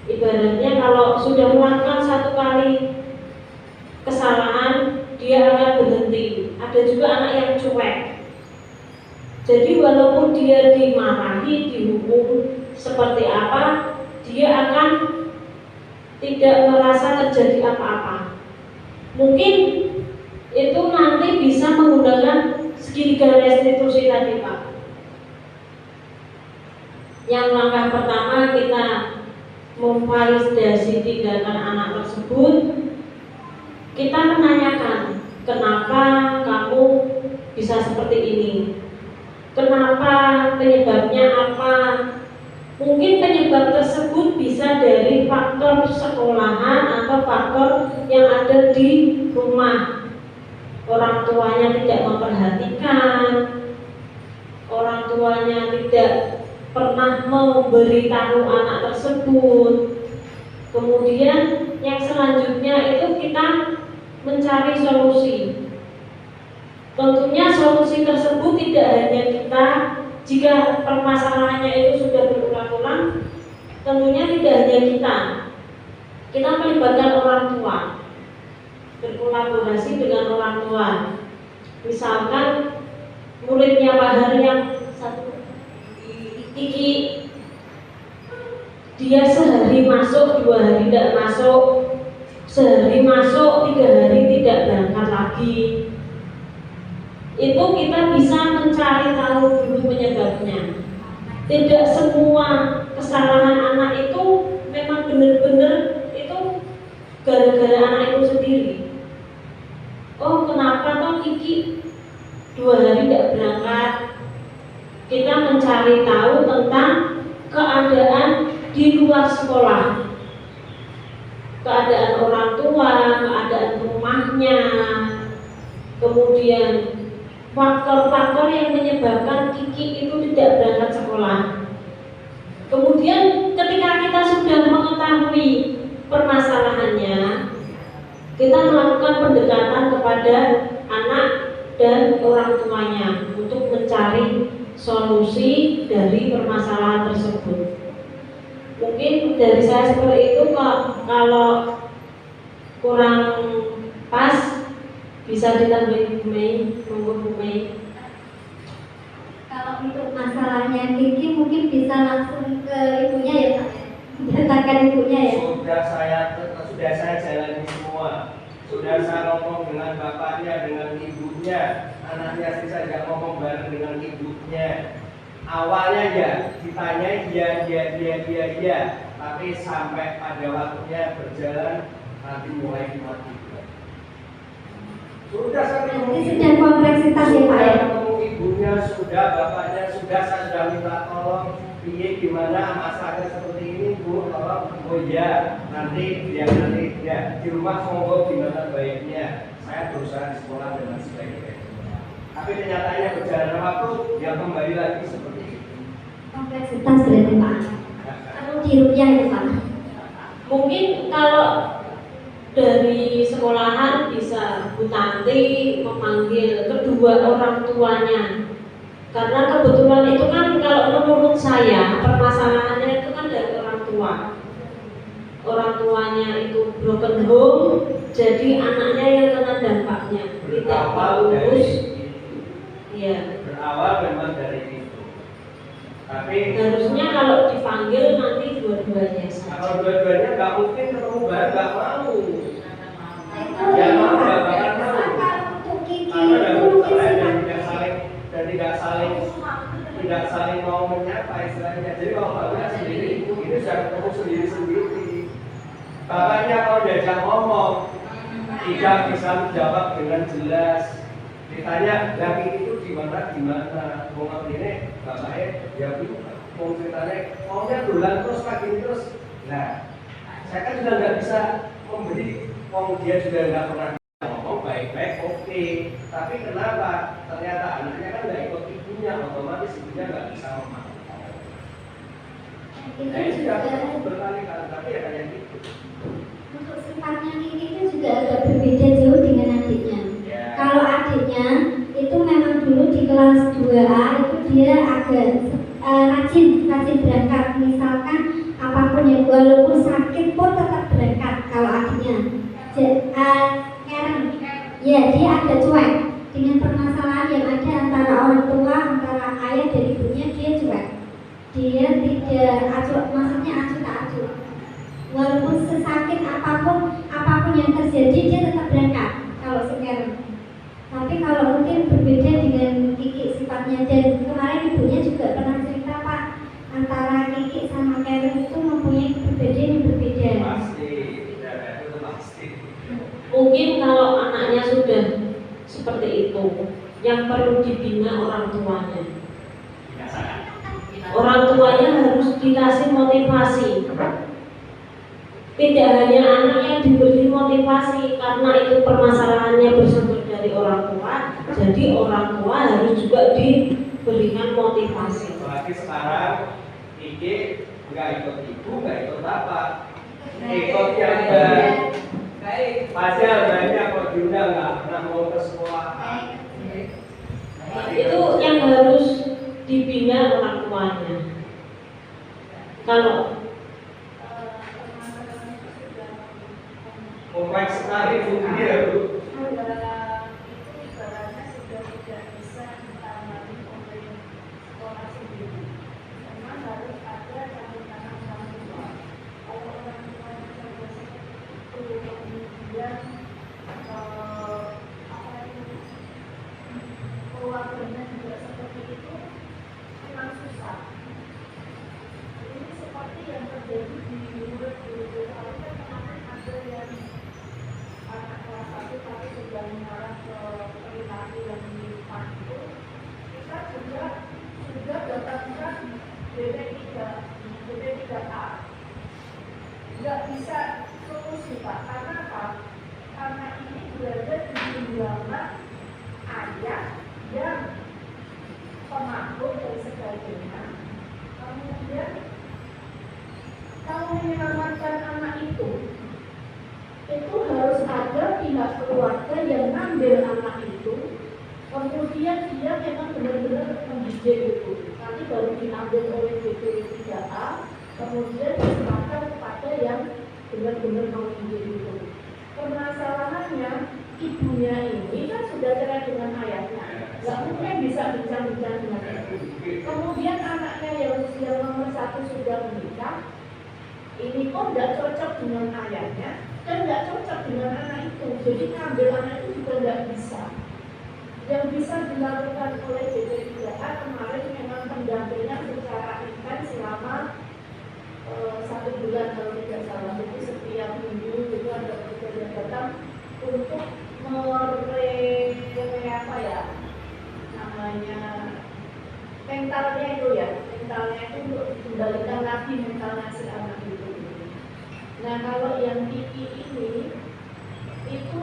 ibaratnya kalau sudah melakukan satu kali kesalahan dia akan berhenti. Ada juga anak yang cuek. Jadi walaupun dia dimarahi, dihukum seperti apa, dia akan tidak merasa terjadi apa-apa. Mungkin itu nanti bisa menggunakan segitiga restitusi tadi, Pak. Yang langkah pertama kita memvalidasi tindakan anak tersebut. Kita menanyakan, kenapa kamu bisa seperti ini? Kenapa? Penyebabnya apa? Mungkin penyebab tersebut bisa dari faktor sekolahan atau faktor yang ada di rumah. Orang tuanya tidak memperhatikan, orang tuanya tidak pernah memberitahu anak tersebut. Kemudian yang selanjutnya itu kita mencari solusi. Tentunya solusi tersebut tidak hanya kita, jika permasalahannya itu sudah berulang-ulang, tentunya tidak hanya kita melibatkan orang tua, berkolaborasi dengan orang tua. Misalkan muridnya Pak Har yang satu, Kiki, dia sehari masuk, 2 hari tidak masuk, sehari masuk, 3 hari tidak berangkat lagi. Itu kita bisa mencari tahu dulu penyebabnya. Tidak semua kesalahan anak itu memang benar-benar itu gara-gara anak itu sendiri. Oh, kenapa toh Kiki 2 hari tidak berangkat? Kita mencari tahu tentang keadaan di luar sekolah, keadaan orang tua, keadaan rumahnya, kemudian faktor-faktor yang menyebabkan Kiki itu tidak berangkat sekolah. Kemudian ketika kita sudah mengetahui permasalahannya, kita melakukan pendekatan kepada anak dan orang tuanya untuk mencari solusi dari permasalahan tersebut. Mungkin dari saya seperti itu, kalau kurang pas bisa ditambahin Bu Mei, monggo Bu Mei. Kalau untuk masalahnya Kiki mungkin bisa langsung ke ibunya ya Pak. Datangkan ibunya ya. Sudah saya jalani semua. Sudah saya ngomong dengan bapaknya, dengan ibunya. Anaknya sih saja ngomong bareng dengan ibunya. Awalnya ya ditanya iya, tapi sampai pada waktunya berjalan nanti mulai dimatikan. Sudah saya Sudah kompleksitas ya Pak ya. ketemu ibunya, sudah bapaknya, sudah saya sudah minta tolong. Gimana masalahnya seperti ini Bu, tolong. Oh iya, nanti ya di rumah monggo gimana baiknya. Saya berusaha di sekolah dengan sebaik-baiknya. Tapi kenyataannya berjalan waktu, dia kembali lagi seperti itu. Kompleksitas berarti Pak. Kalau di rupiah itu Pak. Mungkin kalau dari sekolahan bisa Bu Tanti memanggil kedua orang tuanya, karena kebetulan itu kan kalau menurut saya permasalahannya itu kan dari orang tua. Orang tuanya itu broken home, jadi anaknya yang kena dampaknya tidak lulus. Iya. Berawal memang dari itu. Tapi Harusnya kalau dipanggil nanti dua-duanya saja. kalau dua-duanya nggak mungkin ketemu bareng, nggak mau. Itu Ya mau, Pak. nggak mau. Kalau untuk Kiki Karena ada itu mungkin masalah sudah dan tidak saling mau menyapa istilahnya. Jadi kalau bapaknya sendiri, ini sudah ketemu sendiri-sendiri. Bapaknya kalau diajak ngomong tidak bisa menjawab dengan jelas. Ditanya lagi itu gimana? Mau ini bapaknya ya mau ceritanya maunya bulan terus pagi terus. Nah, saya kan sudah nggak bisa memberi. Dia juga nggak pernah ngomong baik-baik, oke. Tapi kenapa? Ternyata anaknya kan nggak ikut ibu. ibunya, otomatis ibunya nggak bisa memahami. Itu Saya sudah juga berkali-kali, tapi ya kayak gitu. untuk sifatnya Kiki itu juga agak berbeda jauh dengan adiknya. Ya. Kalau adiknya itu memang dulu di kelas 2A itu dia agak rajin berangkat. Misalkan apapun yang walaupun sakit pun tetap berangkat kalau adiknya. Karen, ya dia agak cuek dengan permasalahan yang ada antara orang tua, antara ayah dan ibunya, dia cuek. Dia tidak acuh, maksudnya acuh tak acuh. Walaupun sesakit apapun yang terjadi dia tetap berangkat kalau sekarang. Tapi kalau mungkin berbeda dengan Kiki sifatnya, dan kemarin ibunya juga pernah cerita Pak, antara Kiki sama Karen itu mempunyai perbedaan yang berbeda. Pasti, ya, itu pasti. Mungkin kalau anaknya sudah seperti itu, yang perlu dibina orang tuanya. Orang tuanya harus dikasih motivasi. Tidak hanya anak yang diberi motivasi, karena itu permasalahannya bersumber dari orang tua, jadi orang tua harus juga diberikan motivasi. Apalagi sekarang Kiki nggak ikut ibu, nggak ikut bapak, ikut yang baik. Padahal banyak kok diundang nggak pernah mau ke sekolah. Itu yang harus dibina orang tuanya. Kalau kompleks sekali Bu ya Bu. Keluarganya juga seperti itu memang susah. Ini seperti yang terjadi di murid kan kemarin ada yang anak kelas 1 tapi sudah mengarah ke perilaku yang menyimpang itu. Kita juga sudah datangkan BP3A. Nggak bisa solusi Pak, karena apa? Karena ini berada di genggaman ayah yang pemabuk dan sebagainya. Kemudian kalau menyelamatkan anak itu harus ada pihak keluarga yang ngambil anak itu, kemudian dia memang benar-benar mendidik itu, nanti baru diambil oleh BP3A, kemudian diserahkan kepada yang benar-benar mendidik itu. Permasalahannya ibunya ini kan sudah cerai dengan ayahnya, nggak mungkin bisa bincang-bincang dengan ibu. Kemudian anaknya yang usia nomor 1 sudah menikah, ini kok nggak cocok dengan ayahnya dan nggak cocok dengan anak itu, jadi ngambil anak itu juga nggak bisa. Yang bisa dilakukan oleh BP3A kemarin memang pendampingan secara intens selama 1 bulan kalau tidak salah, itu setiap minggu itu ada petugas yang datang untuk apa ya namanya, mentalnya itu ya, mentalnya itu untuk kembalikan lagi mentalnya si anak itu. Nah kalau yang Kiki ini itu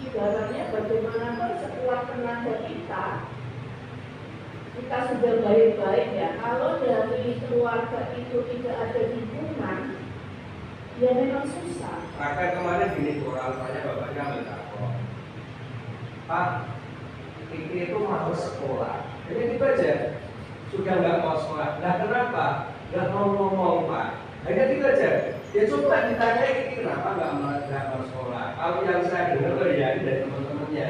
ibaratnya bagaimanapun sekuat tenaga kita sudah baik-baik ya, kalau dari keluarga itu tidak ada dukungan ya memang susah. Maka kemarin gini orang tanya bapaknya minta Pak, Kiki itu mau sekolah. Jadi gitu aja, sudah nggak mau sekolah. Nah kenapa? Nggak mau ngomong Pak. Hanya gitu aja. Ya coba ditanya Kiki kenapa nggak mau sekolah. Kalau yang saya dengar ya dari teman-temannya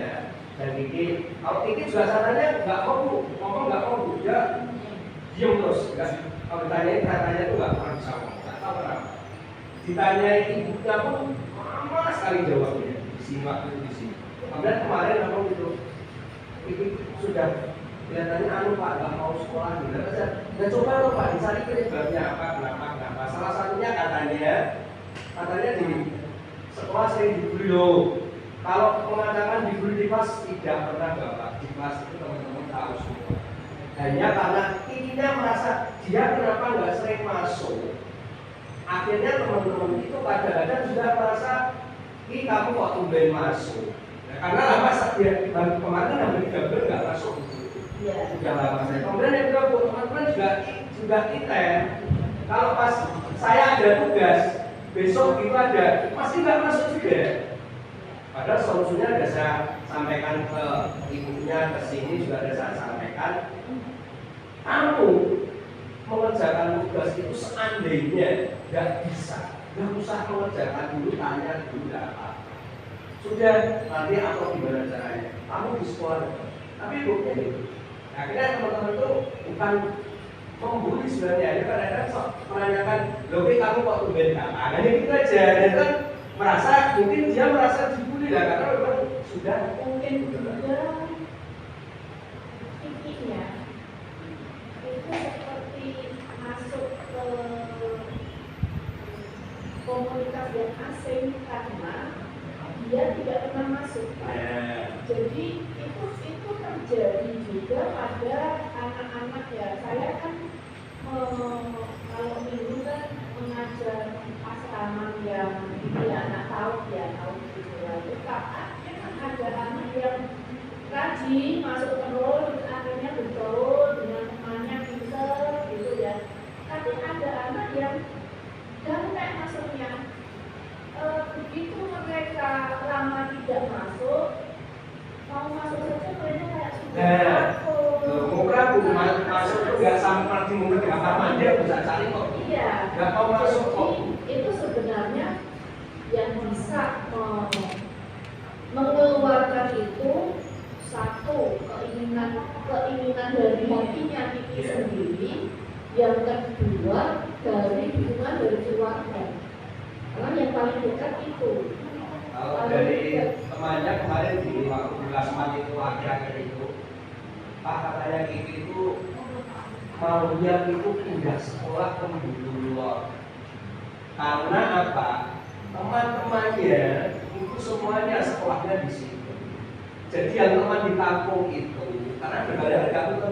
dan Kiki, kalau Kiki juga sarannya nggak mau ngomong, nggak mau dia diam terus. Kalau ditanyain katanya itu nggak pernah bisa ngomong. Nggak tahu kenapa. Ditanya ibunya pun lama sekali jawabnya. Disimak itu di sini. Kemudian kemarin apa gitu, Kiki sudah kelihatannya Pak nggak mau sekolah gitu aja. Dan coba loh Pak dicari penyebabnya apa, kenapa. Salah satunya katanya di sekolah sering dibully loh. Kalau pengalaman dibully di kelas tidak pernah Bapak, di kelas itu teman-teman tahu semua. Hanya karena Kikinya merasa dia kenapa nggak sering masuk. Akhirnya teman-teman itu kadang-kadang sudah merasa, ini kamu kok tumben masuk. Nah, karena apa? Dia kemarin hampir 3 bulan nggak masuk. Iya. Sudah lama saya. Kemudian yang kedua Bu, teman-teman juga kita. Kalau pas saya ada tugas, besok itu ada, pasti nggak masuk juga. Padahal solusinya sudah saya sampaikan ke ibunya, ke sini juga sudah saya sampaikan. Kamu mengerjakan tugas itu seandainya nggak bisa, nggak usah mengerjakan dulu, tanya dulu nggak apa. Sudah nanti atau gimana caranya? Kamu di sekolah, tapi bukan itu. Akhirnya teman-teman itu bukan membuli sebenarnya, dia kadang-kadang sok menanyakan, loh kamu kok tumben apa? Nah ini gitu aja, dan kan merasa mungkin dia merasa dibully lah karena memang sudah Mungkin juga intinya itu seperti masuk ke komunitas yang asing karena dia tidak pernah masuk. Jadi itu terjadi juga pada anak-anak ya. Saya kan kalau minggu kan mengajar asrama yang ya anak tahu gitu ya. Itu kan ada anak yang rajin masuk terus akhirnya bergaul dengan temannya pinter gitu ya. Tapi ada anak yang gampang masuknya. Begitu mereka lama tidak masuk, mau masuk saja mereka kayak sudah mau ragu masuk itu nggak sampai mungkin nggak paham dia bisa cari kok. Iya. Nggak mau masuk kok. Itu sebenarnya yang bisa mengeluarkan itu satu keinginan dari hatinya Kiki sendiri, yang kedua dari dukungan dari keluarga. Karena yang paling dekat itu. Kalau dari temannya kemarin di waktu kelas itu akhir itu, Pak katanya Kiki itu maunya itu pindah sekolah ke Buluwar. Karena apa? Teman-temannya itu semuanya sekolahnya di situ. Jadi yang teman di kampung itu, karena berada itu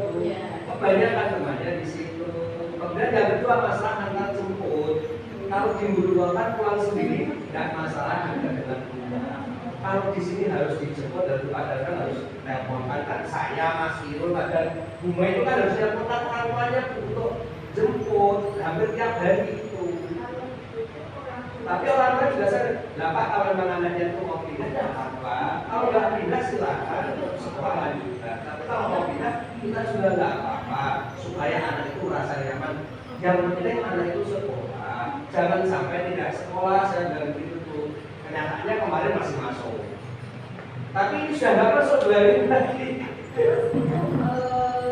kebanyakan temannya di situ. Kemudian yang kedua masalah antar jemput. Kalau di Buluwar kan pulang sendiri, tidak masalah dengan rumah. Kalau di sini harus dijemput dan kadang-kadang harus teleponkan kan saya Mas Irul dan Buma itu kan harus teleponkan orang tuanya untuk jemput hampir tiap hari itu. Tapi orang tua juga sadar, lah Pak kalau memang anaknya itu mau pindah ya apa? Kalau nggak pindah silakan sekolah lanjutkan. Tapi kalau mau pindah kita sudah nggak apa-apa supaya anak itu merasa nyaman. Yang penting anak itu sekolah, jangan sampai tidak sekolah saya bilang gitu tuh. Kenyataannya kemarin masih masuk. Tapi ini sudah nggak masuk 2 hari lagi.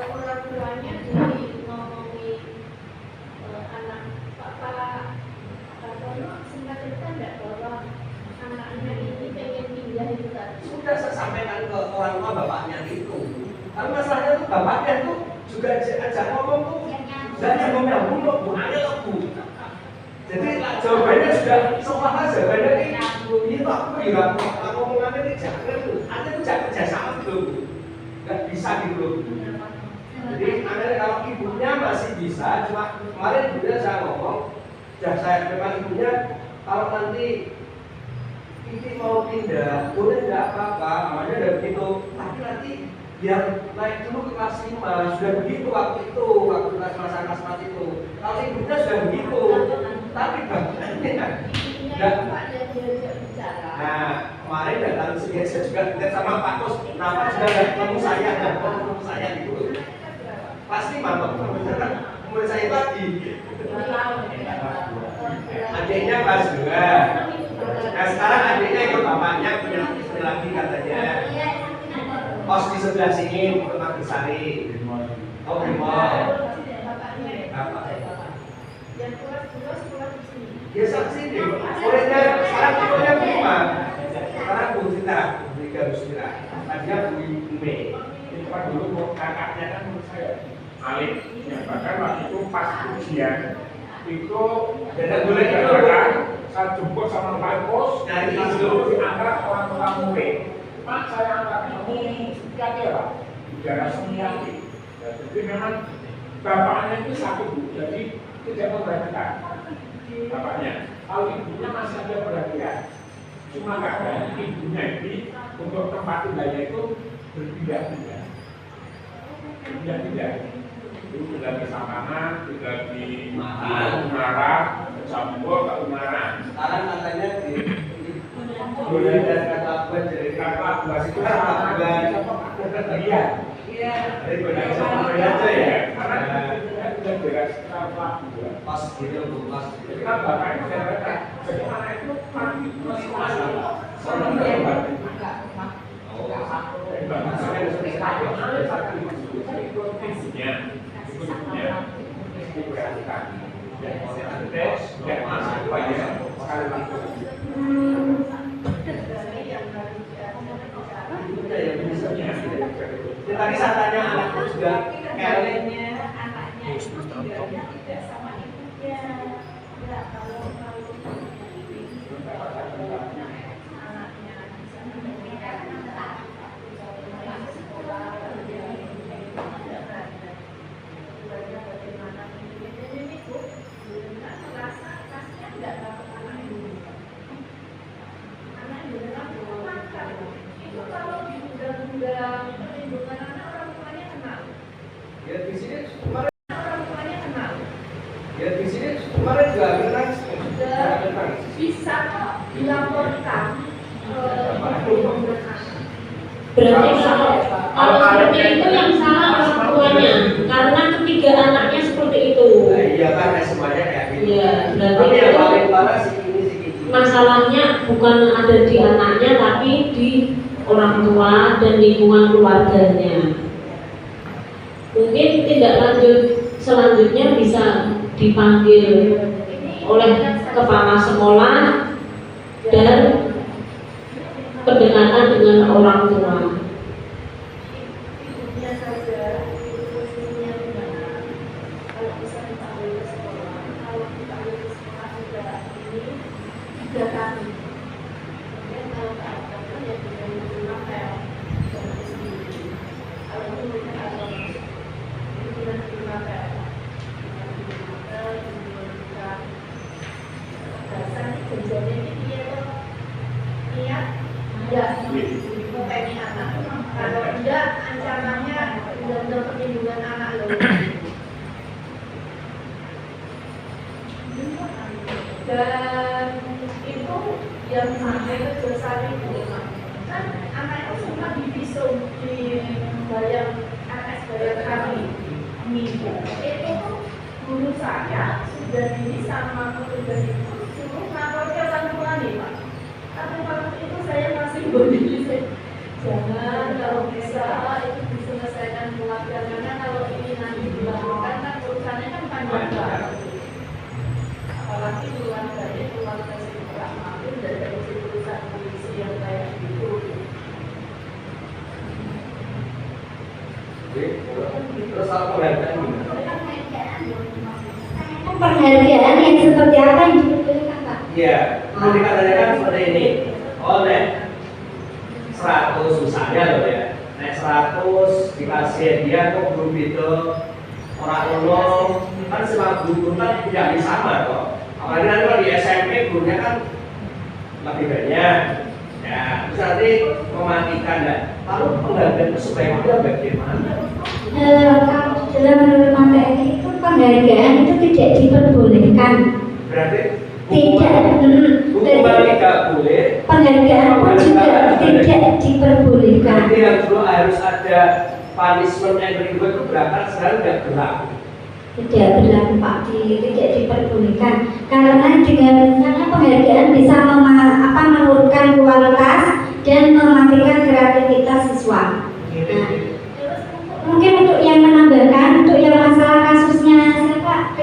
Orang tuanya jadi ngomongin anak Pak Tono singkat cerita enggak bahwa anaknya ini pengen pindah itu tadi. Sudah saya sampaikan ke orang tua bapaknya itu. Tapi masalahnya tuh bapaknya tuh juga ajak ngomong tuh. Dan yang ngomong Bu Anil Bu. Jadi jawabannya sudah seolah jawabannya ini kok aku ya ngomongannya ini jangan tuh. Anda tuh jangan kerja sama gitu. Nggak bisa gitu. Jadi kalau ibunya masih bisa, cuma kemarin ibunya saya ngomong, saya memang ibunya kalau nanti ini mau pindah, boleh nggak apa-apa, namanya udah begitu. Tapi nanti biar naik dulu ke kelas 5, sudah begitu waktu itu, waktu kelas 4 itu. Kalau ibunya sudah begitu, tapi bapaknya nggak. Nah, kemarin datang sini saya juga lihat sama Pak Kos, kenapa sudah ketemu saya gitu. Pasti mantap, kemudian saya tadi. Adiknya kelas 2. Nah sekarang adiknya ikut bapaknya punya istri lagi katanya. Kos di sebelah sini untuk Magisari. Oh di mall. Yang kelas 2 sekolah di sini. Ya saksi deh. Muridnya sekarang tipenya berapa? Sekarang Bu Sita, Bu Sita. Tadinya Bu Ume. Ini Pak dulu kakaknya kan menurut saya Alif. Ya, bahkan waktu itu pas ujian itu tidak boleh dikatakan saya jemput sama Pak Kos dari itu diangkat orang tua murid. Pak saya angkat kamu hati ya Pak, udara semiati. Jadi memang bapaknya itu satu Bu, jadi tidak memperhatikan bapaknya. Kalau ibunya masih ada perhatian, cuma kadang ibunya ini untuk tempat tinggalnya itu berpindah-pindah. tidak. Dulu tinggal di Sapana, tinggal di Unara, Jambul, ke Unara. Sekarang katanya di Bulan dan Kataban jadi kakak masih kakak. Iya. Iya. Jadi benar sama aja ya. Karena kita sudah beres apa juga. Pas gitu tuh pas. Jadi kan bapaknya saya kata, bagaimana itu mati masih masalah. Orang tadi saya tanya anakku juga Karen Anaknya itu tidak sama ibunya. Ya, kalau ya di sini kemarin juga nangis. bisa kok dilaporkan Berarti kalau seperti itu yang salah orang tuanya, karena ketiga anaknya seperti itu. Nah, iya kan semuanya kayak gitu. Iya, berarti Tapi yang itu paling parah sih ini sih gitu. masalahnya bukan ada di anaknya, tapi di orang tua dan lingkungan keluarganya. Mungkin tindak lanjut selanjutnya bisa dipanggil oleh kepala sekolah dan pendekatan dengan orang tua. ibunya saja itu posisinya di mana. Kalau bisa dipanggil ke sekolah, kalau dipanggil ke sekolah juga ini 3 kali. Kemudian kalau keadaannya ya tidak diterima kayak dari sendiri. Kalau itu mungkin ada ini tidak diterima kayak dasar kerjanya ini dia tuh niat ya mau pengen anak. Kalau tidak ancamannya undang-undang perlindungan anak loh. Dan itu yang sampai ke dosa itu kan anak itu semua divisum di bayang AS bayang kami itu guru saya sudah ini sama petugas itu suruh lapor ke orang tua nih Pak. Tapi waktu itu saya masih berdiri. Jangan kalau bisa itu diselesaikan keluarga, karena kalau ini nanti dilakukan kan urusannya kan panjang banget. Apalagi keluarga si Pak Makin dari urusan polisi yang kayak gitu. Terus apa lagi? Penghargaan yang seperti apa yang diberikan Pak? Iya, nanti katanya kan seperti ini. Oh, nek 100 misalnya loh ya. Nek 100 dikasih dia kok belum itu orang ulung kan semua guru kan tidak sama kok. Apalagi nanti kalau di SMP gurunya kan lebih banyak. Ya, terus nanti mematikan ya. Lalu penghargaan itu sebaiknya bagaimana? Kalau dalam materi itu penghargaan itu tidak diperbolehkan. Berarti Tidak, hukuman tidak boleh. penghargaan pun juga tidak diperbolehkan. Nanti yang dulu harus ada punishment yang berikut itu berangkat sekarang tidak berlaku. Tidak berlaku Pak, tidak diperbolehkan karena penghargaan bisa menurunkan kualitas dan mematikan kreativitas siswa. Nah, mungkin untuk yang menambahkan, untuk yang masalah kasusnya siapa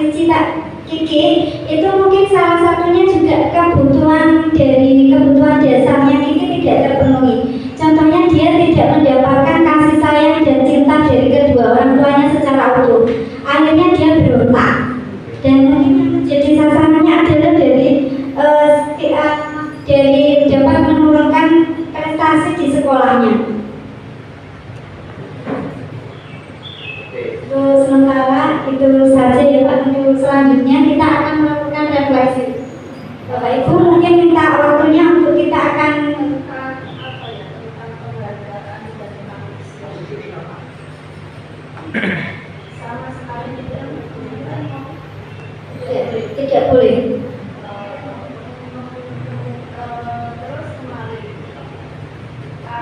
Kiki itu mungkin salah satunya juga kebutuhan dasarnya Kiki tidak terpenuhi. Contohnya dia tidak mendapatkan kasih sayang dan cinta dari kedua orang tuanya secara utuh. Akhirnya dia berontak dan mungkin yang menjadi sasarannya adalah dari dapat menurunkan prestasi di sekolahnya. Sementara itu saja ya Pak. Untuk selanjutnya kita akan melakukan refleksi. Bapak Ibu mungkin minta waktunya untuk kita akan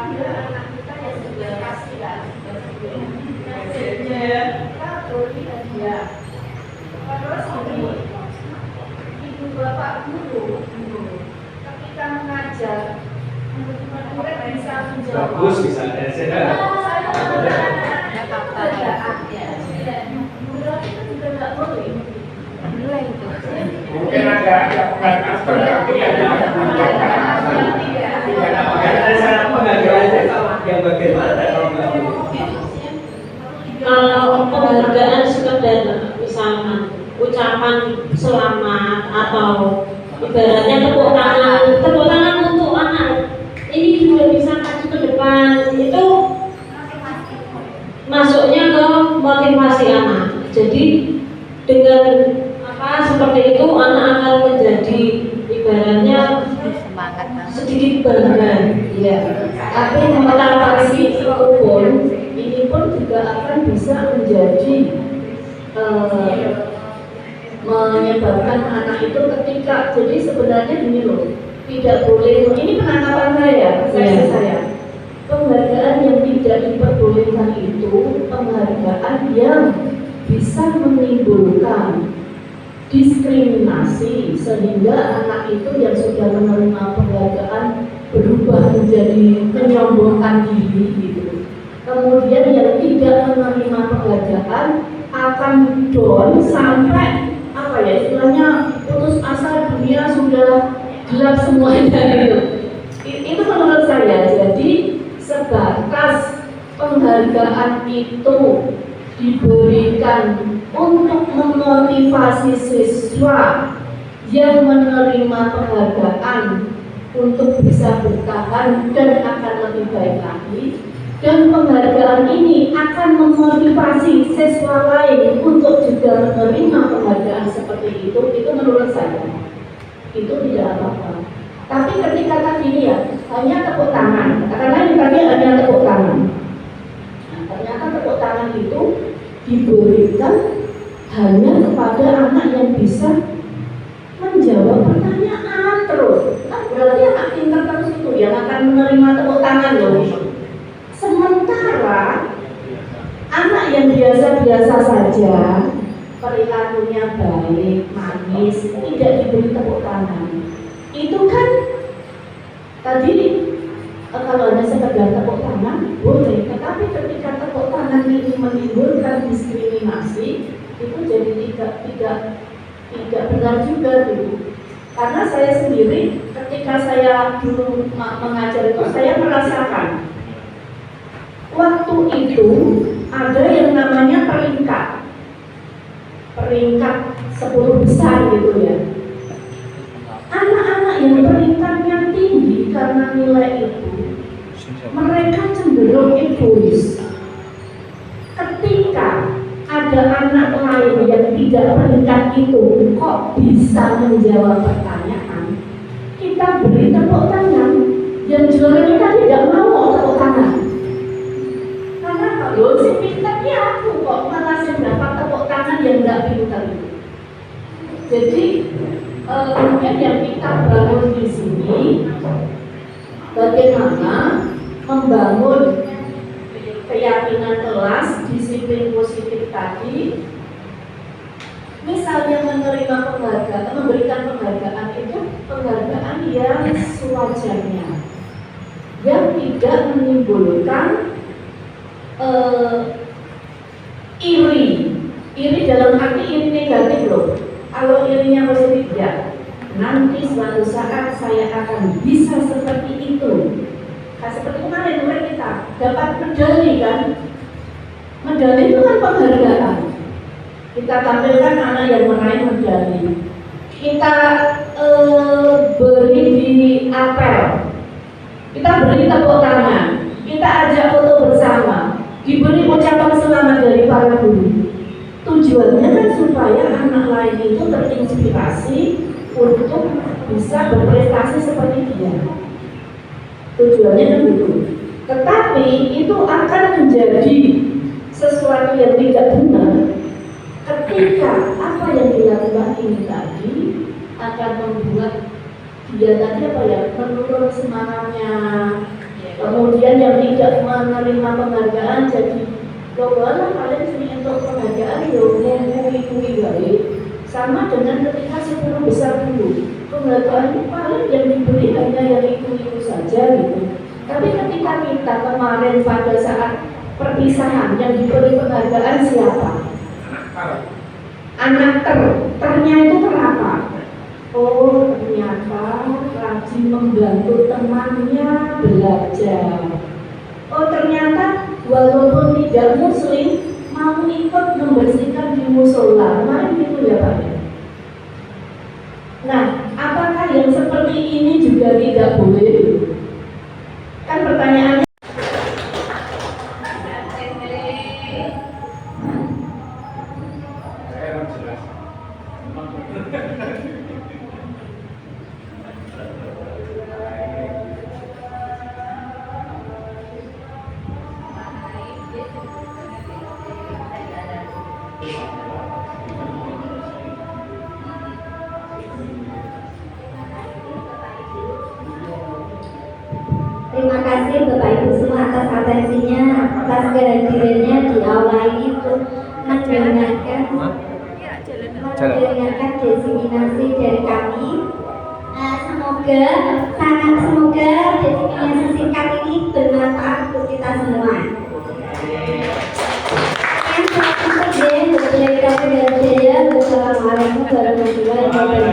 ada anak kita yang sudah kasihan, kita beri hadiah. Terus ini, ibu bapak guru ketika mengajar, murid bisa menjawab. Bagus bisa saya. Mungkin ada penghargaan berarti Saya penghargaan yang bagaimana kalau nggak Kalau penghargaan sekedar misalkan ucapan selamat atau ibaratnya tepuk tangan untuk anak ini sudah bisa maju ke depan, itu masuknya ke motivasi anak. Jadi dengan seperti itu anak akan menjadi ibaratnya sedikit bangga, ya. Tapi motivasi pun ini pun juga akan bisa menjadi menyebabkan anak itu ketika, jadi sebenarnya gini loh, tidak boleh, ini penangkapan saya, penghargaan yang tidak diperbolehkan itu penghargaan yang bisa menimbulkan diskriminasi sehingga anak itu yang sudah menerima penghargaan berubah menjadi menyombongkan diri gitu. Kemudian yang tidak menerima penghargaan akan down sampai istilahnya putus asa, dunia sudah gelap semuanya gitu. Itu menurut saya. Jadi sebatas penghargaan itu diberikan untuk memotivasi siswa yang menerima penghargaan untuk bisa bertahan dan akan lebih baik lagi, dan penghargaan ini akan memotivasi siswa lain untuk juga menerima penghargaan seperti itu menurut saya itu tidak apa-apa. Tapi ketika tadi hanya tepuk tangan, karena yang tadi hanya tepuk tangan, nah, ternyata tepuk tangan itu diberikan hanya kepada anak yang bisa menjawab pertanyaan terus. Nah, berarti anak pintar terus itu yang akan menerima tepuk tangan loh. Sementara anak yang biasa-biasa saja, perilakunya baik, manis, tidak diberi tepuk tangan, itu kan tadi kalau hanya sekedar tepuk tangan boleh, tetapi ketika tepuk tangan ini menimbulkan diskriminasi, itu jadi tidak benar juga gitu. Karena saya sendiri ketika saya dulu mengajar itu, saya merasakan waktu itu ada yang namanya peringkat 10 besar gitu ya. Anak-anak yang peringkatnya tinggi karena nilai itu, mereka cenderung egois. Ketika ada anak lain yang tidak peringkat itu kok bisa menjawab pertanyaan, kita beri tepuk tangan. Yang juara kita tidak mau tepuk tangan. Karena kalau si pintarnya aku kok malah sih dapat tepuk tangan yang tidak pintar itu. Jadi mungkin yang kita bangun di sini bagaimana membangun keyakinan kelas, disiplin positif tadi. Misalnya menerima penghargaan, memberikan penghargaan itu penghargaan yang sewajarnya, yang tidak menimbulkan iri dalam arti iri negatif loh. Kalau irinya positif ya, nanti suatu saat saya akan bisa seperti itu. Nah, seperti kemarin kita dapat medali kan? Medali itu kan penghargaan. Kita tampilkan anak yang meraih medali. Kita beri di apel. Kita beri tepuk tangan. Kita ajak foto bersama. Diberi ucapan selamat dari para guru. Tujuannya kan supaya anak lain itu terinspirasi untuk bisa berprestasi seperti dia. Tujuannya kan gitu. Tetapi itu akan menjadi sesuatu yang tidak benar ketika apa yang dilakukan ini tadi akan membuat dia tadi menurun semangatnya, Kemudian yang tidak menerima penghargaan jadi lah kalian sini untuk penghargaan kuwi baik. Sama dengan ketika 10 besar dulu, penghargaan paling yang diberi hanya yang itu saja gitu. Tapi ketika kita kemarin pada saat perpisahan yang diberi penghargaan siapa? Anak ternya itu terapa? Oh ternyata rajin membantu temannya belajar. Oh ternyata walaupun tidak muslim mau ikut membersihkan di musola. Kemarin gitu ya Pak. Nah, apakah yang seperti ini juga tidak boleh? Kan pertanyaannya. Terima kasih Bapak Ibu semua atas atensinya, atas kehadirannya di aula ini untuk mendengarkan diseminasi dari kami. Semoga diseminasi singkat ini bermanfaat untuk kita semua. Wassalamualaikum warahmatullahi wabarakatuh.